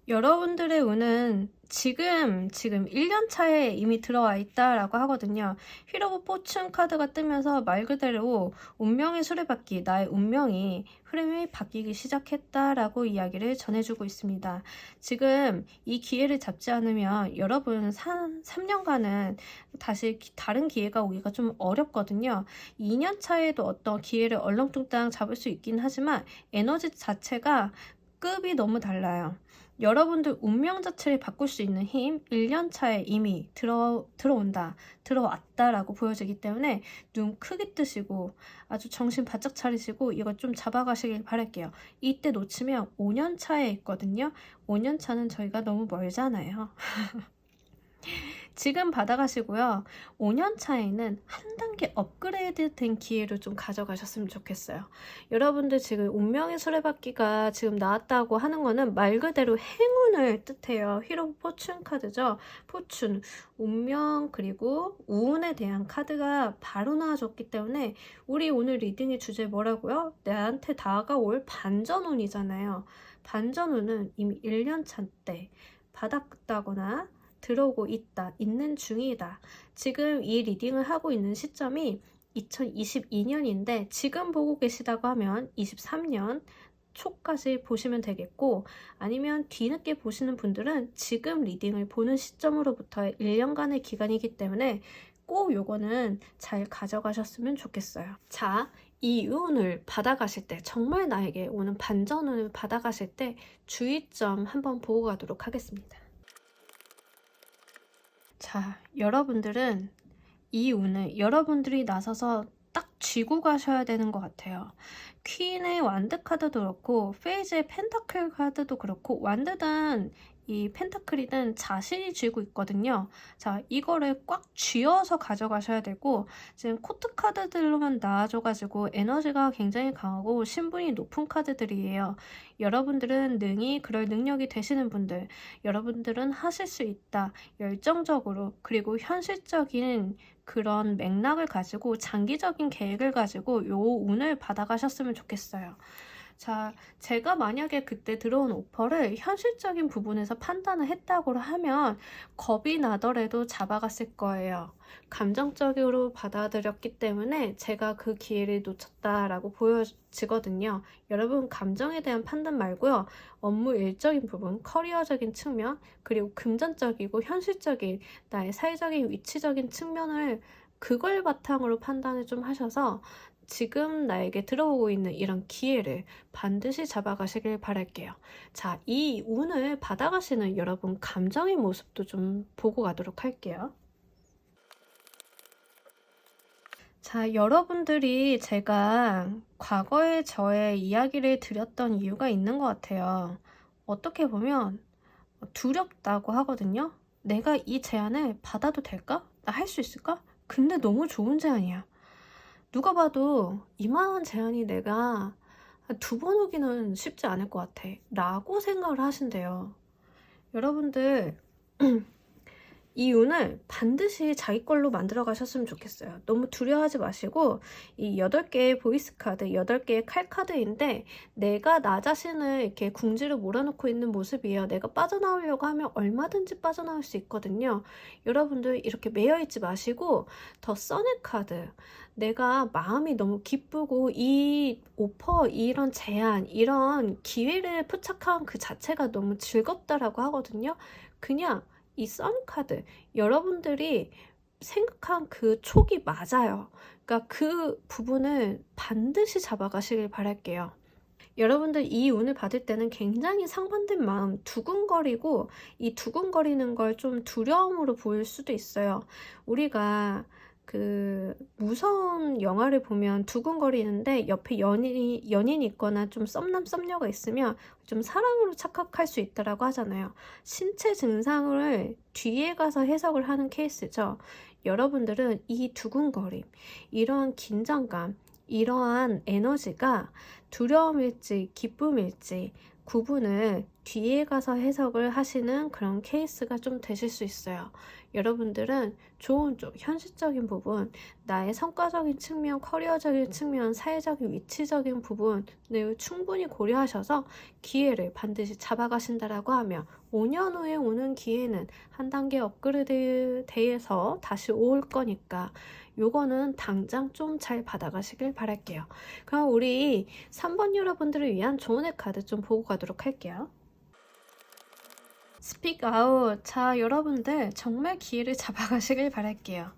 여러분들의 운은 지금 1년 차에 이미 들어와 있다라고 하거든요. 휠 오브 포춘 카드가 뜨면서 말 그대로 운명의 수레바퀴, 나의 운명이 흐름이 바뀌기 시작했다라고 이야기를 전해주고 있습니다. 지금 이 기회를 잡지 않으면 여러분 3년간은 다시 다른 기회가 오기가 좀 어렵거든요. 2년 차에도 어떤 기회를 얼렁뚱땅 잡을 수 있긴 하지만 에너지 자체가 급이 너무 달라요. 여러분들 운명 자체를 바꿀 수 있는 힘 1년 차에 이미 들어왔다라고 보여지기 때문에 눈 크게 뜨시고 아주 정신 바짝 차리시고 이거 좀 잡아가시길 바랄게요. 이때 놓치면 5년 차에 있거든요. 5년 차는 저희가 너무 멀잖아요. 지금 받아가시고요. 5년 차에는 한 단계 업그레이드 된 기회를 좀 가져가셨으면 좋겠어요. 여러분들 지금 운명의 수레바퀴가 지금 나왔다고 하는 거는 말 그대로 행운을 뜻해요. 휠 오브 포춘 카드죠. 포춘, 운명 그리고 운에 대한 카드가 바로 나와줬기 때문에 우리 오늘 리딩의 주제 뭐라고요? 나한테 다가올 반전운이잖아요. 반전운은 이미 1년 차 때 받았다거나 들어오고 있다, 있는 중이다. 지금 이 리딩을 하고 있는 시점이 2022년인데 지금 보고 계시다고 하면 23년 초까지 보시면 되겠고 아니면 뒤늦게 보시는 분들은 지금 리딩을 보는 시점으로부터의 1년간의 기간이기 때문에 꼭 요거는 잘 가져가셨으면 좋겠어요. 자, 이 운을 받아가실 때 정말 나에게 오는 반전운을 받아가실 때 주의점 한번 보고 가도록 하겠습니다. 자, 여러분들은 이 운을 여러분들이 나서서 딱 쥐고 가셔야 되는 것 같아요. 퀸의 완드 카드도 그렇고 페이지의 펜타클 카드도 그렇고 완드든 이 펜타클이든 자신이 쥐고 있거든요. 자, 이거를 꽉 쥐어서 가져가셔야 되고 지금 코트 카드들로만 나와줘가지고 에너지가 굉장히 강하고 신분이 높은 카드들이에요. 여러분들은 능히 그럴 능력이 되시는 분들, 여러분들은 하실 수 있다. 열정적으로 그리고 현실적인 그런 맥락을 가지고 장기적인 계획을 가지고 요 운을 받아가셨으면 좋겠어요. 자, 제가 만약에 그때 들어온 오퍼를 현실적인 부분에서 판단을 했다고 하면 겁이 나더라도 잡아갔을 거예요. 감정적으로 받아들였기 때문에 제가 그 기회를 놓쳤다라고 보여지거든요. 여러분 감정에 대한 판단 말고요. 업무 일적인 부분, 커리어적인 측면, 그리고 금전적이고 현실적인 나의 사회적인 위치적인 측면을 그걸 바탕으로 판단을 좀 하셔서 지금 나에게 들어오고 있는 이런 기회를 반드시 잡아가시길 바랄게요. 자, 이 운을 받아가시는 여러분 감정의 모습도 좀 보고 가도록 할게요. 자, 여러분들이 제가 과거에 저의 이야기를 드렸던 이유가 있는 것 같아요. 어떻게 보면 두렵다고 하거든요. 내가 이 제안을 받아도 될까? 나 할 수 있을까? 근데 너무 좋은 제안이야. 누가 봐도 이만한 제안이 내가 2번 오기는 쉽지 않을 것 같아 라고 생각을 하신대요. 여러분들 이 운을 반드시 자기 걸로 만들어 가셨으면 좋겠어요. 너무 두려워하지 마시고 이 8개의 보이스 카드, 8개의 칼 카드인데 내가 나 자신을 이렇게 궁지로 몰아넣고 있는 모습이에요. 내가 빠져나오려고 하면 얼마든지 빠져나올 수 있거든요. 여러분들 이렇게 매여 있지 마시고 더 선의 카드, 내가 마음이 너무 기쁘고 이 오퍼, 이런 제안, 이런 기회를 포착한 그 자체가 너무 즐겁다라고 하거든요. 그냥 이 썬카드, 여러분들이 생각한 그 촉이 맞아요. 그러니까 그 부분을 반드시 잡아가시길 바랄게요. 여러분들 이 운을 받을 때는 굉장히 상반된 마음, 두근거리고 이 두근거리는 걸 좀 두려움으로 보일 수도 있어요. 우리가 그 무서운 영화를 보면 두근거리는데 옆에 연인이 있거나 좀 썸남 썸녀가 있으면 좀 사랑으로 착각할 수 있다라고 하잖아요. 신체 증상을 뒤에 가서 해석을 하는 케이스죠. 여러분들은 이 두근거림, 이러한 긴장감, 이러한 에너지가 두려움일지 기쁨일지 구분을 뒤에 가서 해석을 하시는 그런 케이스가 좀 되실 수 있어요. 여러분들은 좋은 쪽, 현실적인 부분, 나의 성과적인 측면, 커리어적인 측면, 사회적인 위치적인 부분을 충분히 고려하셔서 기회를 반드시 잡아가신다라고 하면 5년 후에 오는 기회는 한 단계 업그레이드 돼서 다시 올 거니까 요거는 당장 좀 잘 받아가시길 바랄게요. 그럼 우리 3번 여러분들을 위한 조언의 카드 좀 보고 가도록 할게요. 스픽 아웃. 자, 여러분들 정말 기회를 잡아가시길 바랄게요.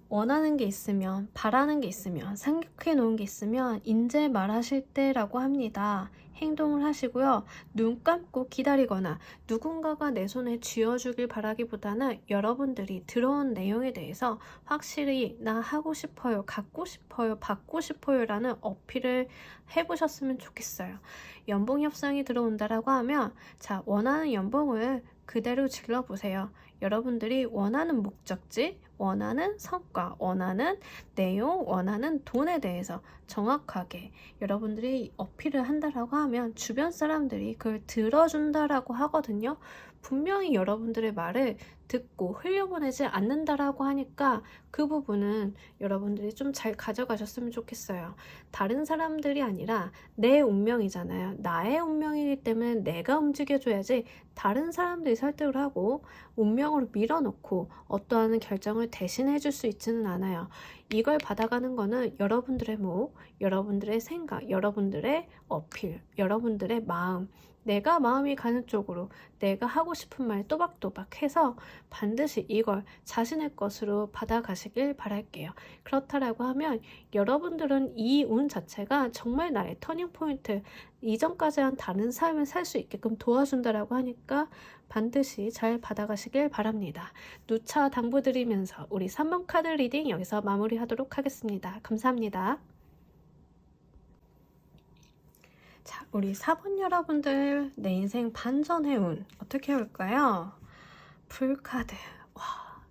원하는 게 있으면, 바라는 게 있으면, 생각해 놓은 게 있으면 인제 말하실 때라고 합니다. 행동을 하시고요. 눈 감고 기다리거나 누군가가 내 손에 쥐어주길 바라기보다는 여러분들이 들어온 내용에 대해서 확실히 나 하고 싶어요, 갖고 싶어요, 받고 싶어요 라는 어필을 해보셨으면 좋겠어요. 연봉 협상이 들어온다라고 하면 자, 원하는 연봉을 그대로 질러보세요. 여러분들이 원하는 목적지, 원하는 성과, 원하는 내용, 원하는 돈에 대해서 정확하게 여러분들이 어필을 한다라고 하면 주변 사람들이 그걸 들어준다라고 하거든요. 분명히 여러분들의 말을 듣고 흘려보내지 않는다라고 하니까 그 부분은 여러분들이 좀 잘 가져가셨으면 좋겠어요. 다른 사람들이 아니라 내 운명이잖아요. 나의 운명이기 때문에 내가 움직여줘야지 다른 사람들이 설득을 하고 운명으로 밀어넣고 어떠한 결정을 대신해 줄 수 있지는 않아요. 이걸 받아가는 거는 여러분들의 목, 여러분들의 생각, 여러분들의 어필, 여러분들의 마음, 내가 마음이 가는 쪽으로 내가 하고 싶은 말 또박또박 해서 반드시 이걸 자신의 것으로 받아가시길 바랄게요. 그렇다라고 하면 여러분들은 이 운 자체가 정말 나의 터닝포인트, 이전까지한 다른 삶을 살 수 있게끔 도와준다라고 하니까 반드시 잘 받아가시길 바랍니다. 누차 당부드리면서 우리 3번 카드 리딩 여기서 마무리하도록 하겠습니다. 감사합니다. 자, 우리 4번 여러분들 내 인생 반전의 운 어떻게 올까요? 풀카드. 와,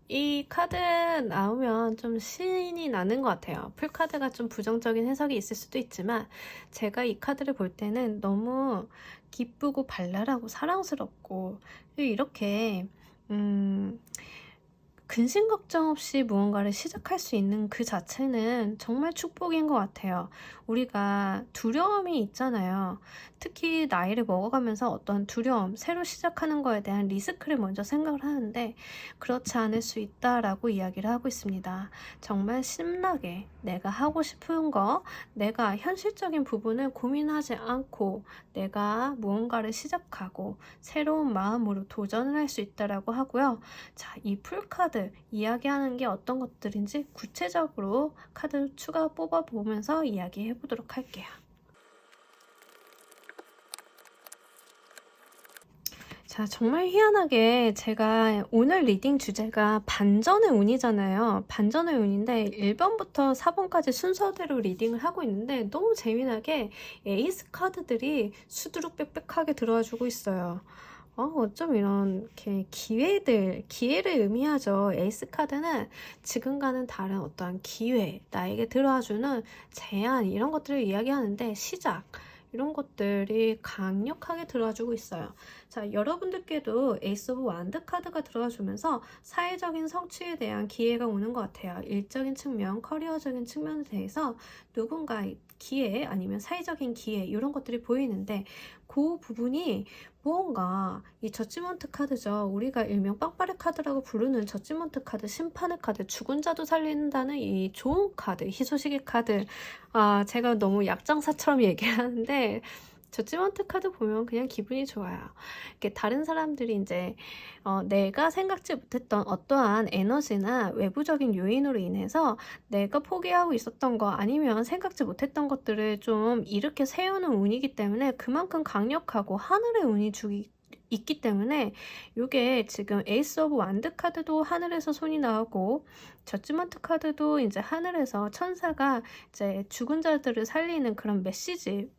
이 카드 나오면 좀 신이 나는 것 같아요. 풀카드가 좀 부정적인 해석이 있을 수도 있지만 제가 이 카드를 볼 때는 너무 기쁘고 발랄하고 사랑스럽고 이렇게 근심 걱정 없이 무언가를 시작할 수 있는 그 자체는 정말 축복인 것 같아요. 우리가 두려움이 있잖아요. 특히 나이를 먹어가면서 어떤 두려움, 새로 시작하는 거에 대한 리스크를 먼저 생각을 하는데 그렇지 않을 수 있다라고 이야기를 하고 있습니다. 정말 신나게 내가 하고 싶은 거, 내가 현실적인 부분을 고민하지 않고 내가 무언가를 시작하고 새로운 마음으로 도전을 할 수 있다라고 하고요. 자, 이 풀카드 이야기하는 게 어떤 것들인지 구체적으로 카드 추가 뽑아보면서 이야기해 보도록 할게요. 자, 정말 희한하게 제가 오늘 리딩 주제가 반전의 운이잖아요. 반전의 운인데 1번부터 4번까지 순서대로 리딩을 하고 있는데 너무 재미나게 에이스 카드들이 수두룩 빽빽하게 들어와 주고 있어요. 어쩜 이렇게 기회를 의미하죠. 에이스 카드는 지금과는 다른 어떠한 기회, 나에게 들어와주는 제안 이런 것들을 이야기하는데 시작, 이런 것들이 강력하게 들어와주고 있어요. 자, 여러분들께도 에이스 오브 완드 카드가 들어와주면서 사회적인 성취에 대한 기회가 오는 것 같아요. 일적인 측면, 커리어적인 측면에 대해서 누군가의 기회 아니면 사회적인 기회 이런 것들이 보이는데 그 부분이 무언가 이 저지먼트 카드죠. 우리가 일명 빵빠레 카드라고 부르는 저지먼트 카드, 심판의 카드, 죽은 자도 살린다는 이 좋은 카드, 희소식의 카드. 아, 제가 너무 약장사처럼 얘기하는데 저지먼트 카드 보면 그냥 기분이 좋아요. 이렇게 다른 사람들이 이제 내가 생각지 못했던 어떠한 에너지나 외부적인 요인으로 인해서 내가 포기하고 있었던 거 아니면 생각지 못했던 것들을 좀 이렇게 세우는 운이기 때문에 그만큼 강력하고 하늘의 운이 있기 때문에 이게 지금 에이스 오브 완드 카드도 하늘에서 손이 나오고 저지먼트 카드도 이제 하늘에서 천사가 이제 죽은 자들을 살리는 그런 메시지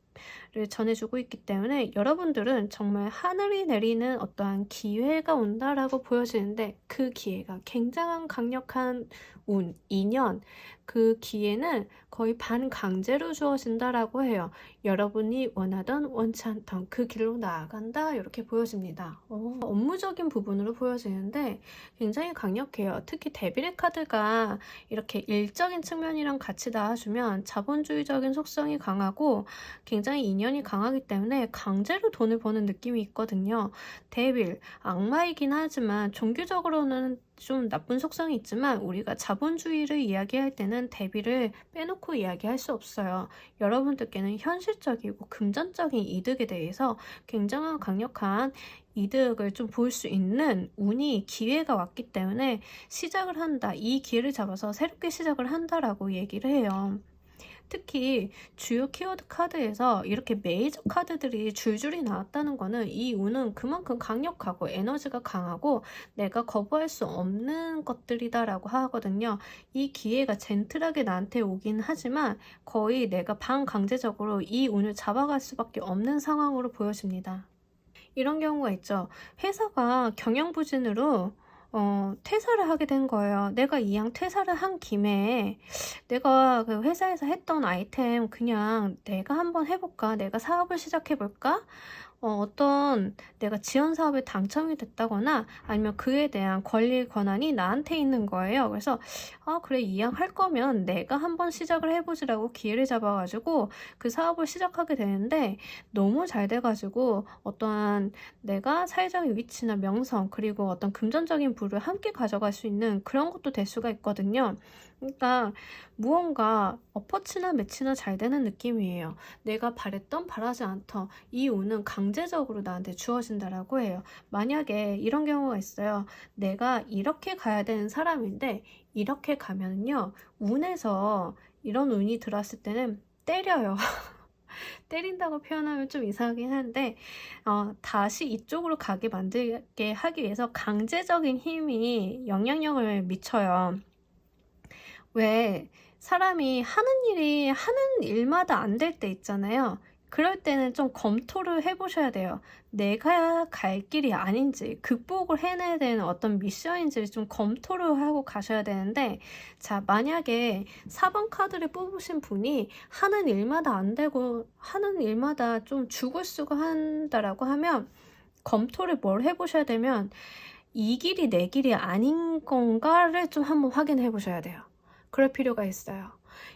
를 전해주고 있기 때문에 여러분들은 정말 하늘이 내리는 어떠한 기회가 온다라고 보여지는데 그 기회가 굉장한 강력한 운, 인연, 그 기회는 거의 반강제로 주어진다라고 해요. 여러분이 원하던 원치 않던 그 길로 나아간다 이렇게 보여집니다. 업무적인 부분으로 보여지는데 굉장히 강력해요. 특히 데빌의 카드가 이렇게 일적인 측면이랑 같이 나와주면 자본주의적인 속성이 강하고 굉장히 인연이 강하기 때문에 강제로 돈을 버는 느낌이 있거든요. 데빌, 악마이긴 하지만 종교적으로는 좀 나쁜 속성이 있지만 우리가 자본주의를 이야기할 때는 데빌을 빼놓고 이야기할 수 없어요. 여러분들께는 현실적이고 금전적인 이득에 대해서 굉장한 강력한 이득을 좀 볼 수 있는 운이 기회가 왔기 때문에 시작을 한다. 이 기회를 잡아서 새롭게 시작을 한다라고 얘기를 해요. 특히 주요 키워드 카드에서 이렇게 메이저 카드들이 줄줄이 나왔다는 거는 이 운은 그만큼 강력하고 에너지가 강하고 내가 거부할 수 없는 것들이다라고 하거든요. 이 기회가 젠틀하게 나한테 오긴 하지만 거의 내가 반강제적으로 이 운을 잡아갈 수밖에 없는 상황으로 보여집니다. 이런 경우가 있죠. 회사가 경영부진으로 퇴사를 하게 된 거예요. 내가 이왕 퇴사를 한 김에 내가 그 회사에서 했던 아이템 그냥 내가 한번 해볼까? 내가 사업을 시작해볼까? 어떤 내가 지원 사업에 당첨이 됐다거나 아니면 그에 대한 권리 권한이 나한테 있는 거예요. 그래서 그래 이왕 할 거면 내가 한번 시작을 해보지라고 기회를 잡아가지고 그 사업을 시작하게 되는데 너무 잘 돼가지고 어떠한 내가 사회적인 위치나 명성 그리고 어떤 금전적인 부를 함께 가져갈 수 있는 그런 것도 될 수가 있거든요. 그러니까 무언가 엎어치나 매치나 잘 되는 느낌이에요. 내가 바랬던 바라지 않던 이 운은 강제적으로 나한테 주어진다라고 해요. 만약에 이런 경우가 있어요. 내가 이렇게 가야 되는 사람인데 이렇게 가면요 운에서 이런 운이 들어왔을 때는 때려요. 때린다고 표현하면 좀 이상하긴 한데 다시 이쪽으로 가게 만들게 하기 위해서 강제적인 힘이 영향력을 미쳐요. 왜 사람이 하는 일마다 안 될 때 있잖아요. 그럴 때는 좀 검토를 해보셔야 돼요. 내가 갈 길이 아닌지 극복을 해내야 되는 어떤 미션인지를 좀 검토를 하고 가셔야 되는데 자 만약에 4번 카드를 뽑으신 분이 하는 일마다 안 되고 하는 일마다 좀 죽을 수가 한다라고 하면 검토를 뭘 해보셔야 되면 이 길이 내 길이 아닌 건가를 좀 한번 확인해 보셔야 돼요. 그럴 필요가 있어요.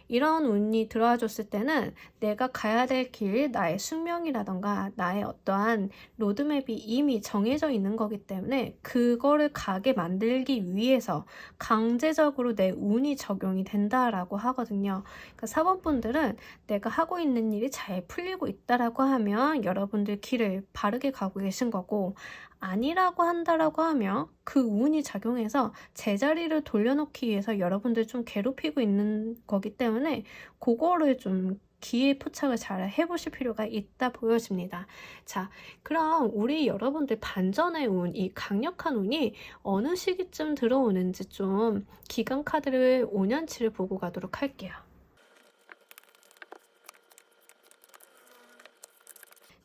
이런 운이 들어와 줬을 때는 내가 가야 될 길, 나의 숙명이라던가 나의 어떠한 로드맵이 이미 정해져 있는 거기 때문에 그거를 가게 만들기 위해서 강제적으로 내 운이 적용이 된다라고 하거든요. 그러니까 4번 분들은 내가 하고 있는 일이 잘 풀리고 있다라고 하면 여러분들 길을 바르게 가고 계신 거고 아니라고 한다라고 하면 그 운이 작용해서 제자리를 돌려놓기 위해서 여러분들 좀 괴롭히고 있는 거기 때문에 그거를 좀 기회 포착을 잘 해보실 필요가 있다 보여집니다. 자, 그럼 우리 여러분들 반전의 운, 이 강력한 운이 어느 시기쯤 들어오는지 좀 기간 카드를 5년치를 보고 가도록 할게요.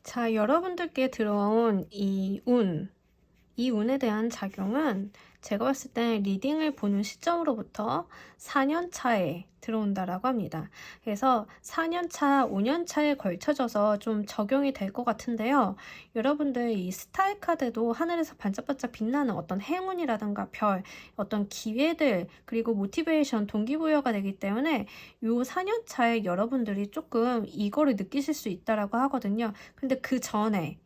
자, 여러분들께 들어온 이 운에 대한 작용은 제가 봤을 때 리딩을 보는 시점으로부터 4년 차에 들어온다라고 합니다. 그래서 4년 차, 5년 차에 걸쳐져서 좀 적용이 될 것 같은데요. 여러분들 이 스타일 카드도 하늘에서 반짝반짝 빛나는 어떤 행운이라든가 별, 어떤 기회들, 그리고 모티베이션, 동기부여가 되기 때문에 요 4년 차에 여러분들이 조금 이거를 느끼실 수 있다라고 하거든요. 근데 그 전에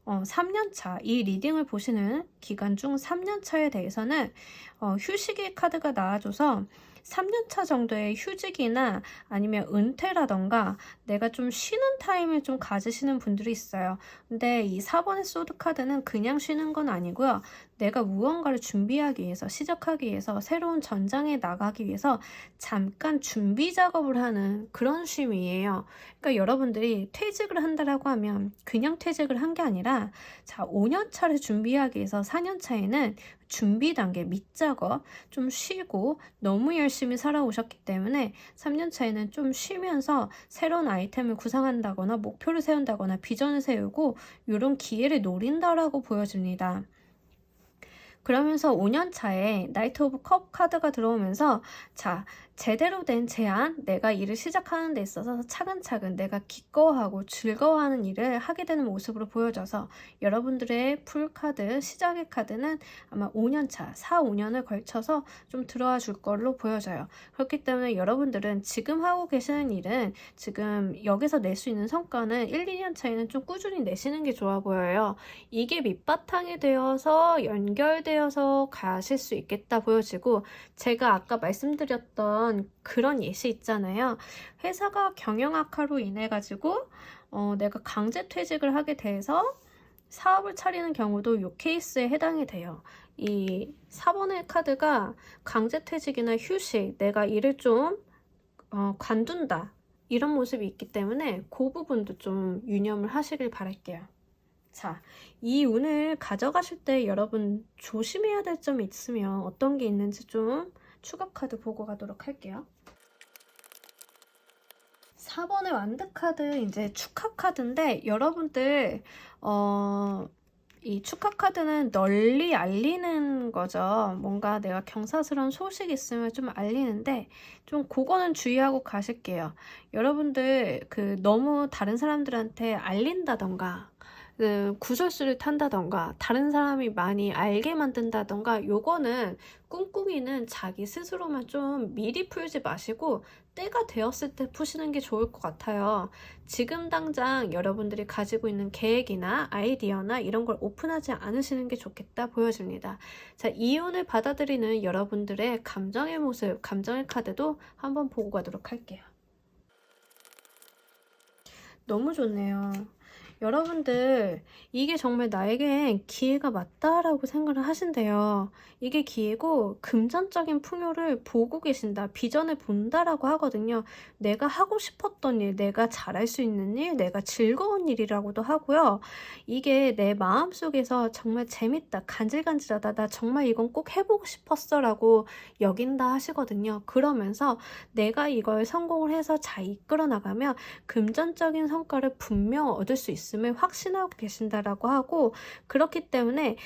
3년차, 이 리딩을 보시는 기간 중 3년차에 대해서는 휴식의 카드가 나와줘서 3년차 정도의 휴직이나 아니면 은퇴라던가 내가 좀 쉬는 타임을 좀 가지시는 분들이 있어요. 근데 이 4번의 소드 카드는 그냥 쉬는 건 아니고요. 내가 무언가를 준비하기 위해서, 시작하기 위해서, 새로운 전장에 나가기 위해서 잠깐 준비 작업을 하는 그런 쉼이에요. 그러니까 여러분들이 퇴직을 한다라고 하면 그냥 퇴직을 한 게 아니라, 자, 5년 차를 준비하기 위해서 4년 차에는 준비 단계, 밑작업 좀 쉬고 너무 열심히 살아오셨기 때문에 3년 차에는 좀 쉬면서 새로운 아이템을 구상한다거나 목표를 세운다거나 비전을 세우고 이런 기회를 노린다라고 보여집니다. 그러면서 5년 차에 나이트 오브 컵 카드가 들어오면서, 자, 제대로 된 제안, 내가 일을 시작하는 데 있어서 차근차근 내가 기꺼워하고 즐거워하는 일을 하게 되는 모습으로 보여져서 여러분들의 풀 카드, 시작의 카드는 아마 5년 차, 4, 5년을 걸쳐서 좀 들어와 줄 걸로 보여져요. 그렇기 때문에 여러분들은 지금 하고 계시는 일은 지금 여기서 낼 수 있는 성과는 1, 2년 차에는 좀 꾸준히 내시는 게 좋아 보여요. 이게 밑바탕이 되어서 연결되어서 가실 수 있겠다 보여지고, 제가 아까 말씀드렸던 그런 예시 있잖아요. 회사가 경영악화로 인해 가지고 내가 강제 퇴직을 하게 돼서 사업을 차리는 경우도 이 케이스에 해당이 돼요. 이 4번의 카드가 강제퇴직이나 휴식, 내가 일을 좀 관둔다, 이런 모습이 있기 때문에 그 부분도 좀 유념을 하시길 바랄게요. 자, 이 운을 가져가실 때 여러분 조심해야 될 점이 있으면 어떤 게 있는지 좀 추가 카드 보고 가도록 할게요. 4번의 완드 카드, 이제 축하 카드인데, 여러분들 이 축하 카드는 널리 알리는 거죠. 뭔가 내가 경사스러운 소식 있으면 좀 알리는데, 좀 그거는 주의하고 가실게요. 여러분들 너무 다른 사람들한테 알린다던가 구설수를 탄다던가 다른 사람이 많이 알게 만든다던가, 요거는 꿍꿍이는 자기 스스로만 좀 미리 풀지 마시고 때가 되었을 때 푸시는 게 좋을 것 같아요. 지금 당장 여러분들이 가지고 있는 계획이나 아이디어나 이런 걸 오픈하지 않으시는 게 좋겠다 보여집니다. 자, 이윤을 받아들이는 여러분들의 감정의 모습, 감정의 카드도 한번 보고 가도록 할게요. 너무 좋네요. 여러분들, 이게 정말 나에겐 기회가 맞다라고 생각을 하신대요. 이게 기회고 금전적인 풍요를 보고 계신다, 비전을 본다라고 하거든요. 내가 하고 싶었던 일, 내가 잘할 수 있는 일, 내가 즐거운 일이라고도 하고요. 이게 내 마음속에서 정말 재밌다, 간질간질하다, 나 정말 이건 꼭 해보고 싶었어 라고 여긴다 하시거든요. 그러면서 내가 이걸 성공을 해서 잘 이끌어 나가면 금전적인 성과를 분명 얻을 수 있음을 확신하고 계신다라고 하고, 그렇기 때문에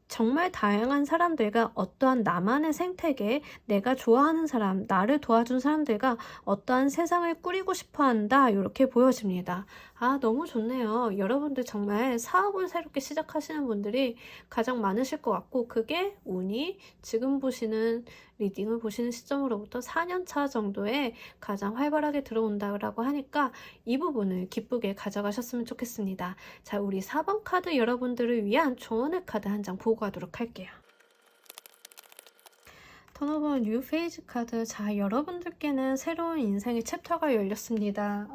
정말 다양한 사람들과 어떠한 나만의 생태계, 내가 좋아하는 사람, 나를 도와준 사람들과 어떠한 세상을 꾸리고 싶어 한다, 이렇게 보여집니다. 아, 너무 좋네요. 여러분들 정말 사업을 새롭게 시작하시는 분들이 가장 많으실 것 같고, 그게 운이 지금 보시는 리딩을 보시는 시점으로부터 4년 차 정도에 가장 활발하게 들어온다고 하니까 이 부분을 기쁘게 가져가셨으면 좋겠습니다. 자, 우리 4번 카드 여러분들을 위한 조언의 카드 한 장 보고 가도록 할게요. 턴오버 뉴 페이지 카드. 자, 여러분들께는 새로운 인생의 챕터가 열렸습니다.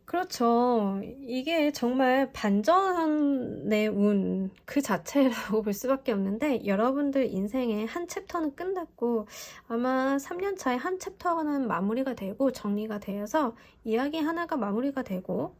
그렇죠. 이게 정말 반전의 운 그 자체라고 볼 수밖에 없는데, 여러분들 인생의 한 챕터는 끝났고 아마 3년 차에 한 챕터는 마무리가 되고 정리가 되어서 이야기 하나가 마무리가 되고,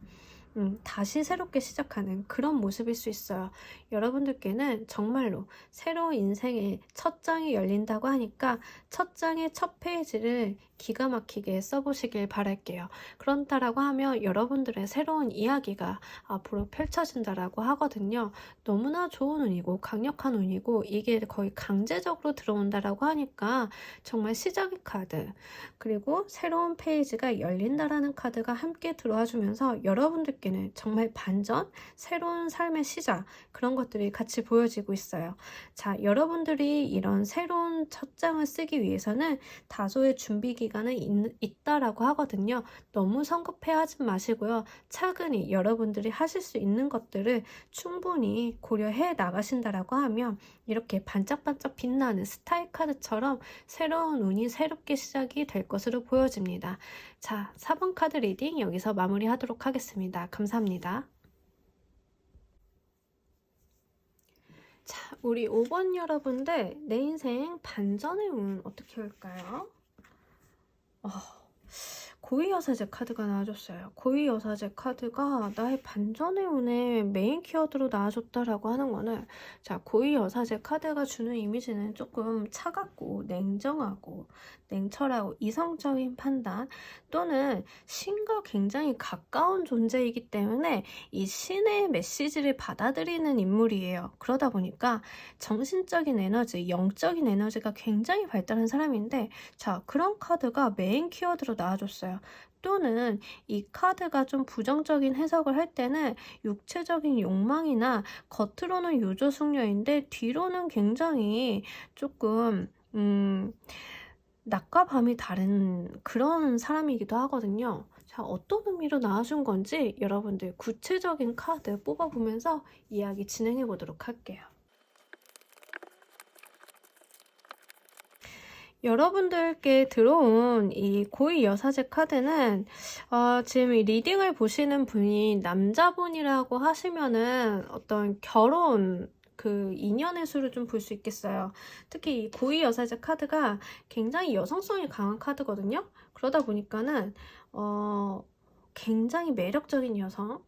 다시 새롭게 시작하는 그런 모습일 수 있어요. 여러분들께는 정말로 새로운 인생의 첫 장이 열린다고 하니까 첫 장의 첫 페이지를 기가 막히게 써보시길 바랄게요. 그런다라고 하면 여러분들의 새로운 이야기가 앞으로 펼쳐진다라고 하거든요. 너무나 좋은 운이고 강력한 운이고 이게 거의 강제적으로 들어온다라고 하니까 정말 시작의 카드, 그리고 새로운 페이지가 열린다라는 카드가 함께 들어와 주면서 여러분들께는 정말 반전, 새로운 삶의 시작, 그런 것들이 같이 보여지고 있어요. 자, 여러분들이 이런 새로운 첫 장을 쓰기 위해서는 다소의 준비 기간은 있다라고 하거든요. 너무 성급해 하지 마시고요. 차근히 여러분들이 하실 수 있는 것들을 충분히 고려해 나가신다라고 하면 이렇게 반짝반짝 빛나는 스타일 카드처럼 새로운 운이 새롭게 시작이 될 것으로 보여집니다. 자, 4번 카드 리딩 여기서 마무리하도록 하겠습니다. 감사합니다. 자, 우리 5번 여러분들, 내 인생 반전의 운 어떻게 올까요? 고위여사제 카드가 나와줬어요. 고위여사제 카드가 나의 반전의 운의 메인 키워드로 나와줬다라고 하는 거는, 자, 고위여사제 카드가 주는 이미지는 조금 차갑고 냉정하고 냉철하고 이성적인 판단 또는 신과 굉장히 가까운 존재이기 때문에 이 신의 메시지를 받아들이는 인물이에요. 그러다 보니까 정신적인 에너지, 영적인 에너지가 굉장히 발달한 사람인데, 자, 그런 카드가 메인 키워드로 나와줬어요. 또는 이 카드가 좀 부정적인 해석을 할 때는 육체적인 욕망이나 겉으로는 유저숙녀인데 뒤로는 굉장히 조금 낮과 밤이 다른 그런 사람이기도 하거든요. 자, 어떤 의미로 나와준 건지 여러분들 구체적인 카드 뽑아보면서 이야기 진행해 보도록 할게요. 여러분들께 들어온 이 고위 여사제 카드는 지금 이 리딩을 보시는 분이 남자분이라고 하시면은 어떤 결혼 그 인연의 수를 좀 볼 수 있겠어요. 특히 이 고위 여사제 카드가 굉장히 여성성이 강한 카드거든요. 그러다 보니까는 굉장히 매력적인 여성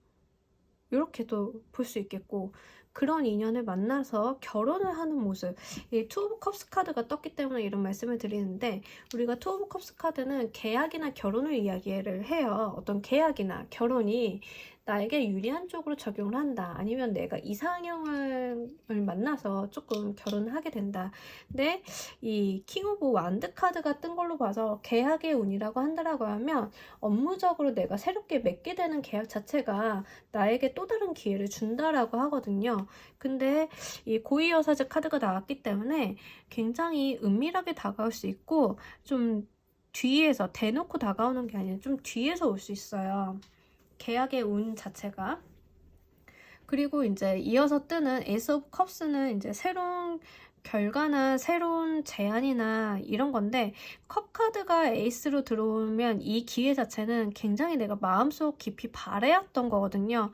이렇게도 볼 수 있겠고, 그런 인연을 만나서 결혼을 하는 모습, 이 투 오브 컵스 카드가 떴기 때문에 이런 말씀을 드리는데, 우리가 투 오브 컵스 카드는 계약이나 결혼을 이야기를 해요. 어떤 계약이나 결혼이 나에게 유리한 쪽으로 적용을 한다, 아니면 내가 이상형을 만나서 조금 결혼을 하게 된다. 근데 이 킹 오브 완드 카드가 뜬 걸로 봐서 계약의 운이라고 한다라고 하면 업무적으로 내가 새롭게 맺게 되는 계약 자체가 나에게 또 다른 기회를 준다라고 하거든요. 근데 이 고위여사제 카드가 나왔기 때문에 굉장히 은밀하게 다가올 수 있고, 좀 뒤에서 대놓고 다가오는 게 아니라 좀 뒤에서 올 수 있어요. 계약의 운 자체가. 그리고 이제 이어서 뜨는 에이스 오브 컵스는 이제 새로운 결과나 새로운 제안이나 이런 건데, 컵 카드가 에이스로 들어오면 이 기회 자체는 굉장히 내가 마음속 깊이 바래왔던 거거든요.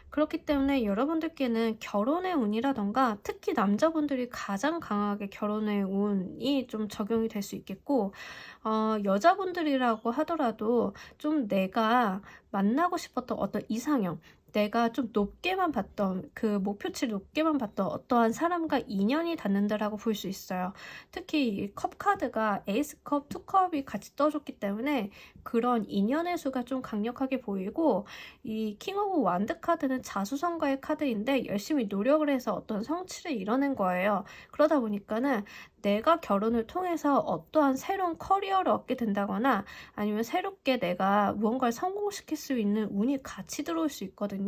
그렇기 때문에 여러분들께는 결혼의 운이라던가, 특히 남자분들이 가장 강하게 결혼의 운이 좀 적용이 될 수 있겠고, 여자분들이라고 하더라도 좀 내가 만나고 싶었던 어떤 이상형, 내가 좀 높게만 봤던, 그 목표치를 높게만 봤던 어떠한 사람과 인연이 닿는다라고 볼 수 있어요. 특히 이 컵 카드가 에이스컵, 투컵이 같이 떠줬기 때문에 그런 인연의 수가 좀 강력하게 보이고, 이 킹 오브 완드 카드는 자수성가의 카드인데 열심히 노력을 해서 어떤 성취를 이뤄낸 거예요. 그러다 보니까는 내가 결혼을 통해서 어떠한 새로운 커리어를 얻게 된다거나, 아니면 새롭게 내가 무언가를 성공시킬 수 있는 운이 같이 들어올 수 있거든요.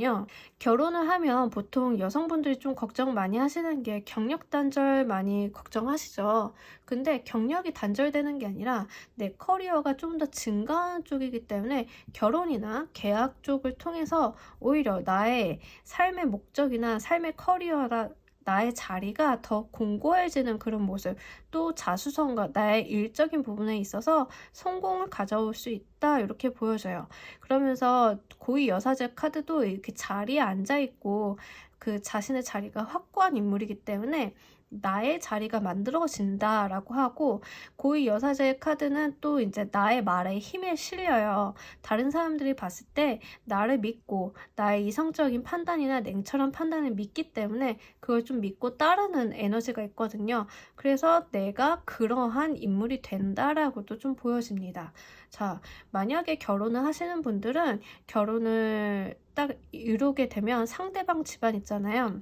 결혼을 하면 보통 여성분들이 좀 걱정 많이 하시는 게 경력 단절 많이 걱정하시죠. 근데 경력이 단절되는 게 아니라 내 커리어가 좀 더 증가하는 쪽이기 때문에 결혼이나 계약 쪽을 통해서 오히려 나의 삶의 목적이나 삶의 커리어라 나의 자리가 더 공고해지는 그런 모습, 또 자수성가, 나의 일적인 부분에 있어서 성공을 가져올 수 있다, 이렇게 보여져요. 그러면서 고위 여사제 카드도 이렇게 자리에 앉아있고 그 자신의 자리가 확고한 인물이기 때문에 나의 자리가 만들어진다라고 하고, 고위 여사제의 카드는 또 이제 나의 말에 힘에 실려요. 다른 사람들이 봤을 때 나를 믿고 나의 이성적인 판단이나 냉철한 판단을 믿기 때문에 그걸 좀 믿고 따르는 에너지가 있거든요. 그래서 내가 그러한 인물이 된다라고도 좀 보여집니다. 자, 만약에 결혼을 하시는 분들은 결혼을 딱 이루게 되면 상대방 집안 있잖아요.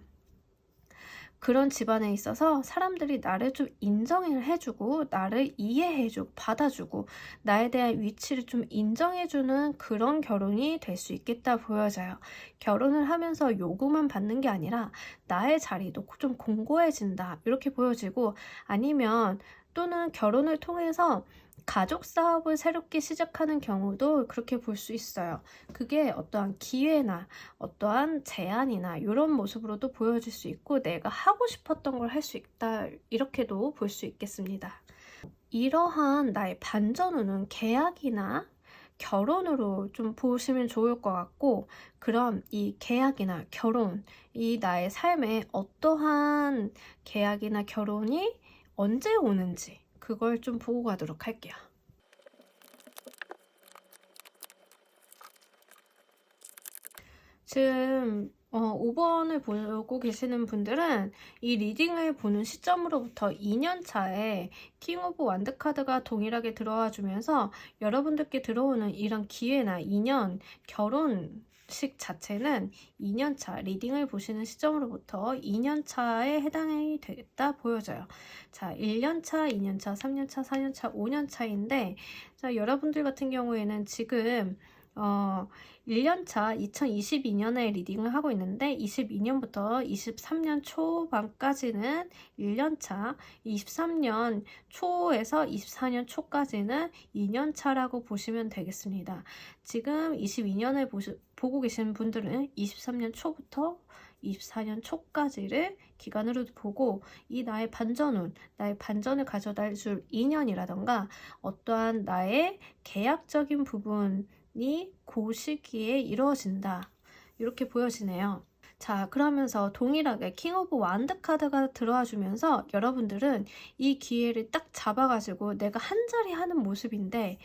그런 집안에 있어서 사람들이 나를 좀 인정을 해주고 나를 이해해주고 받아주고 나에 대한 위치를 좀 인정해주는 그런 결혼이 될 수 있겠다 보여져요. 결혼을 하면서 요구만 받는 게 아니라 나의 자리도 좀 공고해진다 이렇게 보여지고, 아니면 또는 결혼을 통해서 가족 사업을 새롭게 시작하는 경우도 그렇게 볼 수 있어요. 그게 어떠한 기회나 어떠한 제안이나 이런 모습으로도 보여질 수 있고, 내가 하고 싶었던 걸 할 수 있다 이렇게도 볼 수 있겠습니다. 이러한 나의 반전우는 계약이나 결혼으로 좀 보시면 좋을 것 같고, 그럼 이 계약이나 결혼, 이 나의 삶에 어떠한 계약이나 결혼이 언제 오는지 그걸 좀 보고 가도록 할게요. 지금 5번을 보고 계시는 분들은 이 리딩을 보는 시점으로부터 2년 차에 킹 오브 완드 카드가 동일하게 들어와 주면서 여러분들께 들어오는 이런 기회나 인연, 결혼식 자체는 2년차 리딩을 보시는 시점으로부터 2년차에 해당이 되겠다 보여져요. 자, 1년차, 2년차, 3년차, 4년차, 5년차인데, 자, 여러분들 같은 경우에는 지금 1년차 2022년에 리딩을 하고 있는데, 22년부터 23년 초반까지는 1년차, 23년 초에서 24년 초까지는 2년차라고 보시면 되겠습니다. 지금 22년을 보고 계신 분들은 23년 초부터 24년 초까지를 기간으로 보고, 이 나의 반전운, 나의 반전을 가져다 줄 인연이라던가 어떠한 나의 계약적인 부분이 그 시기에 이루어진다 이렇게 보여지네요. 자, 그러면서 동일하게 킹 오브 완드 카드가 들어와 주면서 여러분들은 이 기회를 딱 잡아가지고 내가 한 자리 하는 모습인데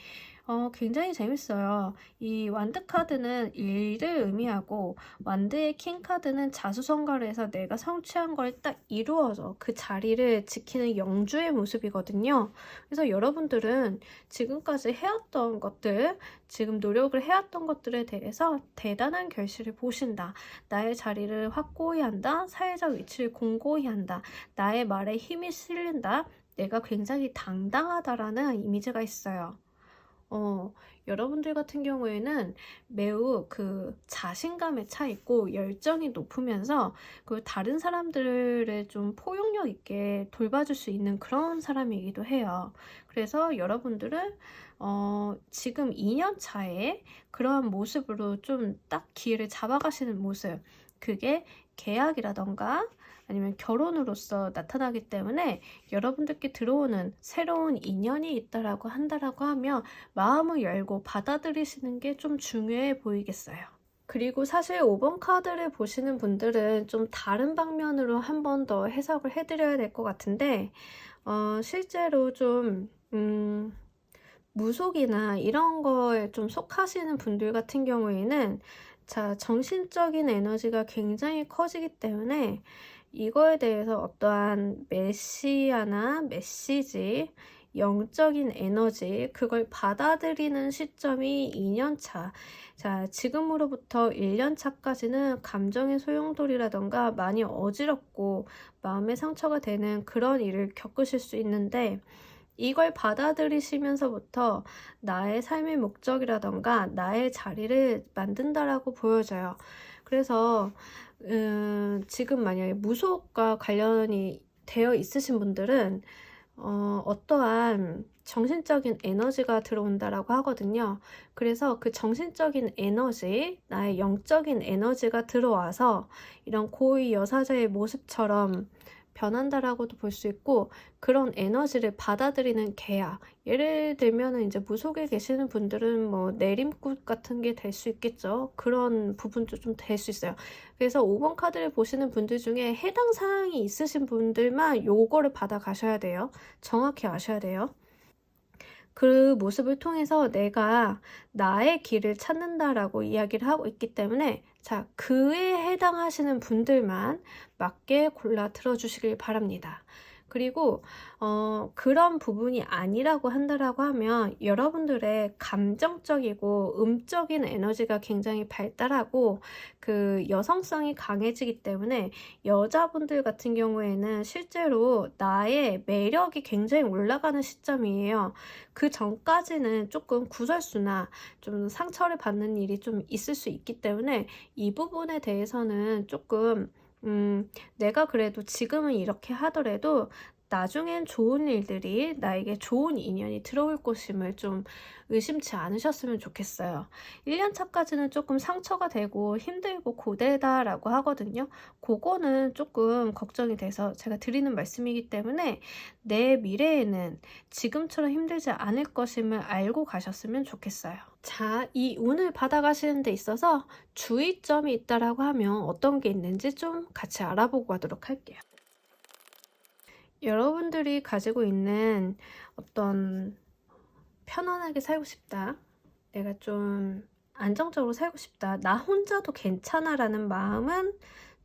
굉장히 재밌어요. 이 완드 카드는 일을 의미하고, 완드의 킹 카드는 자수성가를 해서 내가 성취한 걸 딱 이루어서 그 자리를 지키는 영주의 모습이거든요. 그래서 여러분들은 지금까지 해왔던 것들, 지금 노력을 해왔던 것들에 대해서 대단한 결실을 보신다. 나의 자리를 확고히 한다. 사회적 위치를 공고히 한다. 나의 말에 힘이 실린다. 내가 굉장히 당당하다라는 이미지가 있어요. 여러분들 같은 경우에는 매우 그 자신감에 차 있고 열정이 높으면서 그 다른 사람들을 좀 포용력 있게 돌봐줄 수 있는 그런 사람이기도 해요. 그래서 여러분들은 지금 2년 차에 그러한 모습으로 좀 딱 기회를 잡아가시는 모습, 그게 계약이라던가 아니면 결혼으로서 나타나기 때문에 여러분들께 들어오는 새로운 인연이 있다라고 한다라고 하면 마음을 열고 받아들이시는 게 좀 중요해 보이겠어요. 그리고 사실 5번 카드를 보시는 분들은 좀 다른 방면으로 한 번 더 해석을 해드려야 될 것 같은데, 실제로 좀 무속이나 이런 거에 좀 속하시는 분들 같은 경우에는, 자, 정신적인 에너지가 굉장히 커지기 때문에 이거에 대해서 어떠한 메시아나 메시지, 영적인 에너지, 그걸 받아들이는 시점이 2년차. 자, 지금으로부터 1년차까지는 감정의 소용돌이라던가 많이 어지럽고 마음의 상처가 되는 그런 일을 겪으실 수 있는데, 이걸 받아들이시면서부터 나의 삶의 목적이라던가 나의 자리를 만든다라고 보여져요. 그래서 지금 만약에 무속과 관련이 되어 있으신 분들은 어떠한 정신적인 에너지가 들어온다라고 하거든요. 그래서 그 정신적인 에너지, 나의 영적인 에너지가 들어와서 이런 고위 여사제의 모습처럼 변한다라고도 볼 수 있고, 그런 에너지를 받아들이는 계약, 예를 들면 이제 무속에 계시는 분들은 뭐 내림굿 같은 게 될 수 있겠죠. 그런 부분도 좀 될 수 있어요. 그래서 5번 카드를 보시는 분들 중에 해당 사항이 있으신 분들만 요거를 받아 가셔야 돼요. 정확히 아셔야 돼요. 그 모습을 통해서 내가 나의 길을 찾는다라고 이야기를 하고 있기 때문에, 자, 그에 해당하시는 분들만 맞게 골라 들어주시길 바랍니다. 그리고 그런 부분이 아니라고 한다라고 하면 여러분들의 감정적이고 음적인 에너지가 굉장히 발달하고 그 여성성이 강해지기 때문에 여자분들 같은 경우에는 실제로 나의 매력이 굉장히 올라가는 시점이에요. 그 전까지는 조금 구설수나 좀 상처를 받는 일이 좀 있을 수 있기 때문에 이 부분에 대해서는 조금 내가 그래도 지금은 이렇게 하더라도 나중엔 좋은 일들이, 나에게 좋은 인연이 들어올 것임을 좀 의심치 않으셨으면 좋겠어요. 1년차까지는 조금 상처가 되고 힘들고 고되다라고 하거든요. 그거는 조금 걱정이 돼서 제가 드리는 말씀이기 때문에 내 미래에는 지금처럼 힘들지 않을 것임을 알고 가셨으면 좋겠어요. 자, 이 운을 받아가시는 데 있어서 주의점이 있다라고 하면 어떤 게 있는지 좀 같이 알아보고 가도록 할게요. 여러분들이 가지고 있는 어떤 편안하게 살고 싶다, 내가 좀 안정적으로 살고 싶다, 나 혼자도 괜찮아 라는 마음은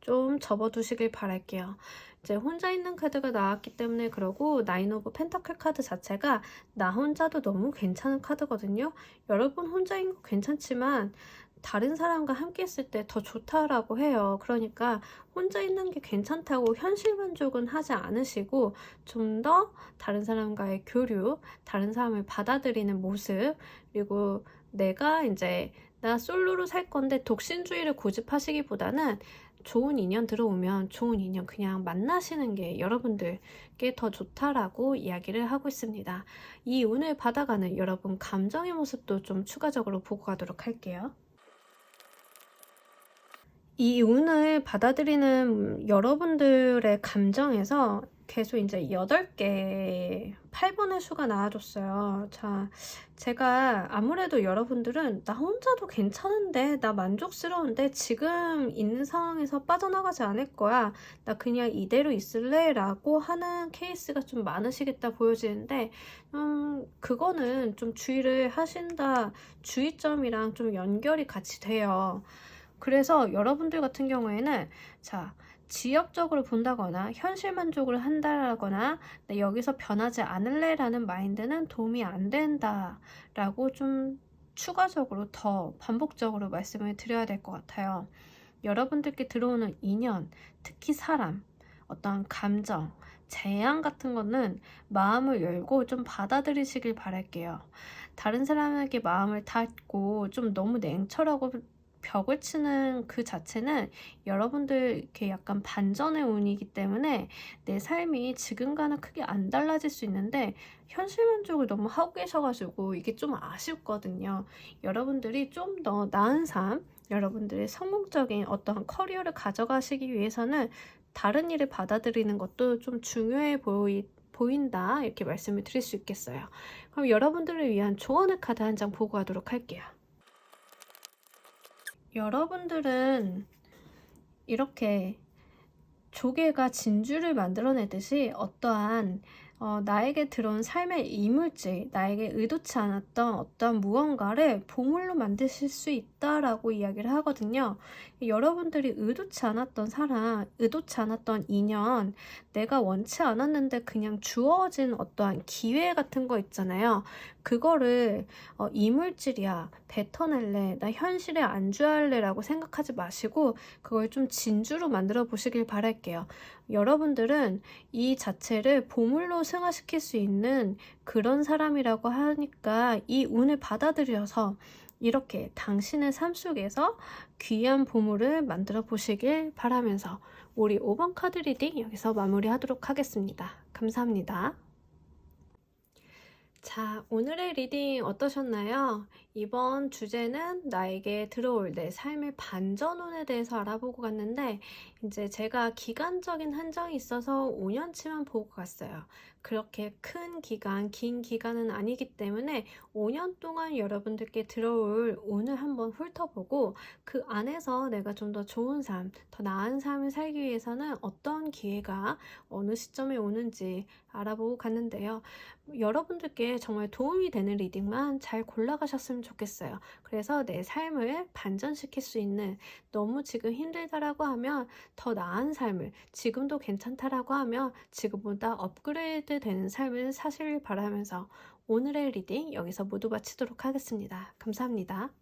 좀 접어두시길 바랄게요. 이제 혼자 있는 카드가 나왔기 때문에 그러고, 나인 오브 펜타클 카드 자체가 나 혼자도 너무 괜찮은 카드거든요. 여러분 혼자인 거 괜찮지만 다른 사람과 함께 있을 때 더 좋다라고 해요. 그러니까 혼자 있는 게 괜찮다고 현실 만족은 하지 않으시고 좀 더 다른 사람과의 교류, 다른 사람을 받아들이는 모습, 그리고 내가 이제 나 솔로로 살 건데 독신주의를 고집하시기보다는 좋은 인연 들어오면 좋은 인연 그냥 만나시는 게 여러분들께 더 좋다라고 이야기를 하고 있습니다. 이 운을 받아가는 여러분 감정의 모습도 좀 추가적으로 보고 가도록 할게요. 이 운을 받아들이는 여러분들의 감정에서 계속 이제 8개, 8번의 수가 나와줬어요. 자, 제가 아무래도 여러분들은 나 혼자도 괜찮은데, 나 만족스러운데, 지금 있는 상황에서 빠져나가지 않을 거야, 나 그냥 이대로 있을래? 라고 하는 케이스가 좀 많으시겠다 보여지는데, 그거는 좀 주의를 하신다, 주의점이랑 좀 연결이 같이 돼요. 그래서 여러분들 같은 경우에는, 자, 지역적으로 본다거나 현실 만족을 한다거나 여기서 변하지 않을래 라는 마인드는 도움이 안 된다 라고 좀 추가적으로 더 반복적으로 말씀을 드려야 될 것 같아요. 여러분들께 들어오는 인연, 특히 사람, 어떤 감정, 재앙 같은 거는 마음을 열고 좀 받아들이시길 바랄게요. 다른 사람에게 마음을 닫고 좀 너무 냉철하고 벽을 치는 그 자체는 여러분들 이렇게 약간 반전의 운이기 때문에 내 삶이 지금과는 크게 안 달라질 수 있는데 현실 만족을 너무 하고 계셔가지고 이게 좀 아쉽거든요. 여러분들이 좀 더 나은 삶, 여러분들의 성공적인 어떤 커리어를 가져가시기 위해서는 다른 일을 받아들이는 것도 좀 중요해 보인다, 이렇게 말씀을 드릴 수 있겠어요. 그럼 여러분들을 위한 조언의 카드 한 장 보고 가도록 할게요. 여러분들은 이렇게 조개가 진주를 만들어내듯이 어떠한 나에게 들어온 삶의 이물질, 나에게 의도치 않았던 어떤 무언가를 보물로 만드실 수 있다라고 이야기를 하거든요. 여러분들이 의도치 않았던 사람, 의도치 않았던 인연, 내가 원치 않았는데 그냥 주어진 어떠한 기회 같은 거 있잖아요. 그거를 이물질이야, 뱉어낼래, 나 현실에 안주할래 라고 생각하지 마시고 그걸 좀 진주로 만들어 보시길 바랄게요. 여러분들은 이 자체를 보물로 승화시킬 수 있는 그런 사람이라고 하니까 이 운을 받아들여서 이렇게 당신의 삶 속에서 귀한 보물을 만들어 보시길 바라면서 우리 5번 카드 리딩 여기서 마무리하도록 하겠습니다. 감사합니다. 자, 오늘의 리딩 어떠셨나요? 이번 주제는 나에게 들어올 내 삶의 반전운에 대해서 알아보고 갔는데, 이제 제가 기간적인 한정이 있어서 5년치만 보고 갔어요. 그렇게 큰 기간, 긴 기간은 아니기 때문에 5년 동안 여러분들께 들어올 운을 한번 훑어보고, 그 안에서 내가 좀 더 좋은 삶, 더 나은 삶을 살기 위해서는 어떤 기회가 어느 시점에 오는지 알아보고 갔는데요. 여러분들께 정말 도움이 되는 리딩만 잘 골라가셨으면 좋겠어요. 그래서 내 삶을 반전시킬 수 있는, 너무 지금 힘들다라고 하면 더 나은 삶을, 지금도 괜찮다라고 하면 지금보다 업그레이드 되는 삶을 사시길 바라면서 오늘의 리딩 여기서 모두 마치도록 하겠습니다. 감사합니다.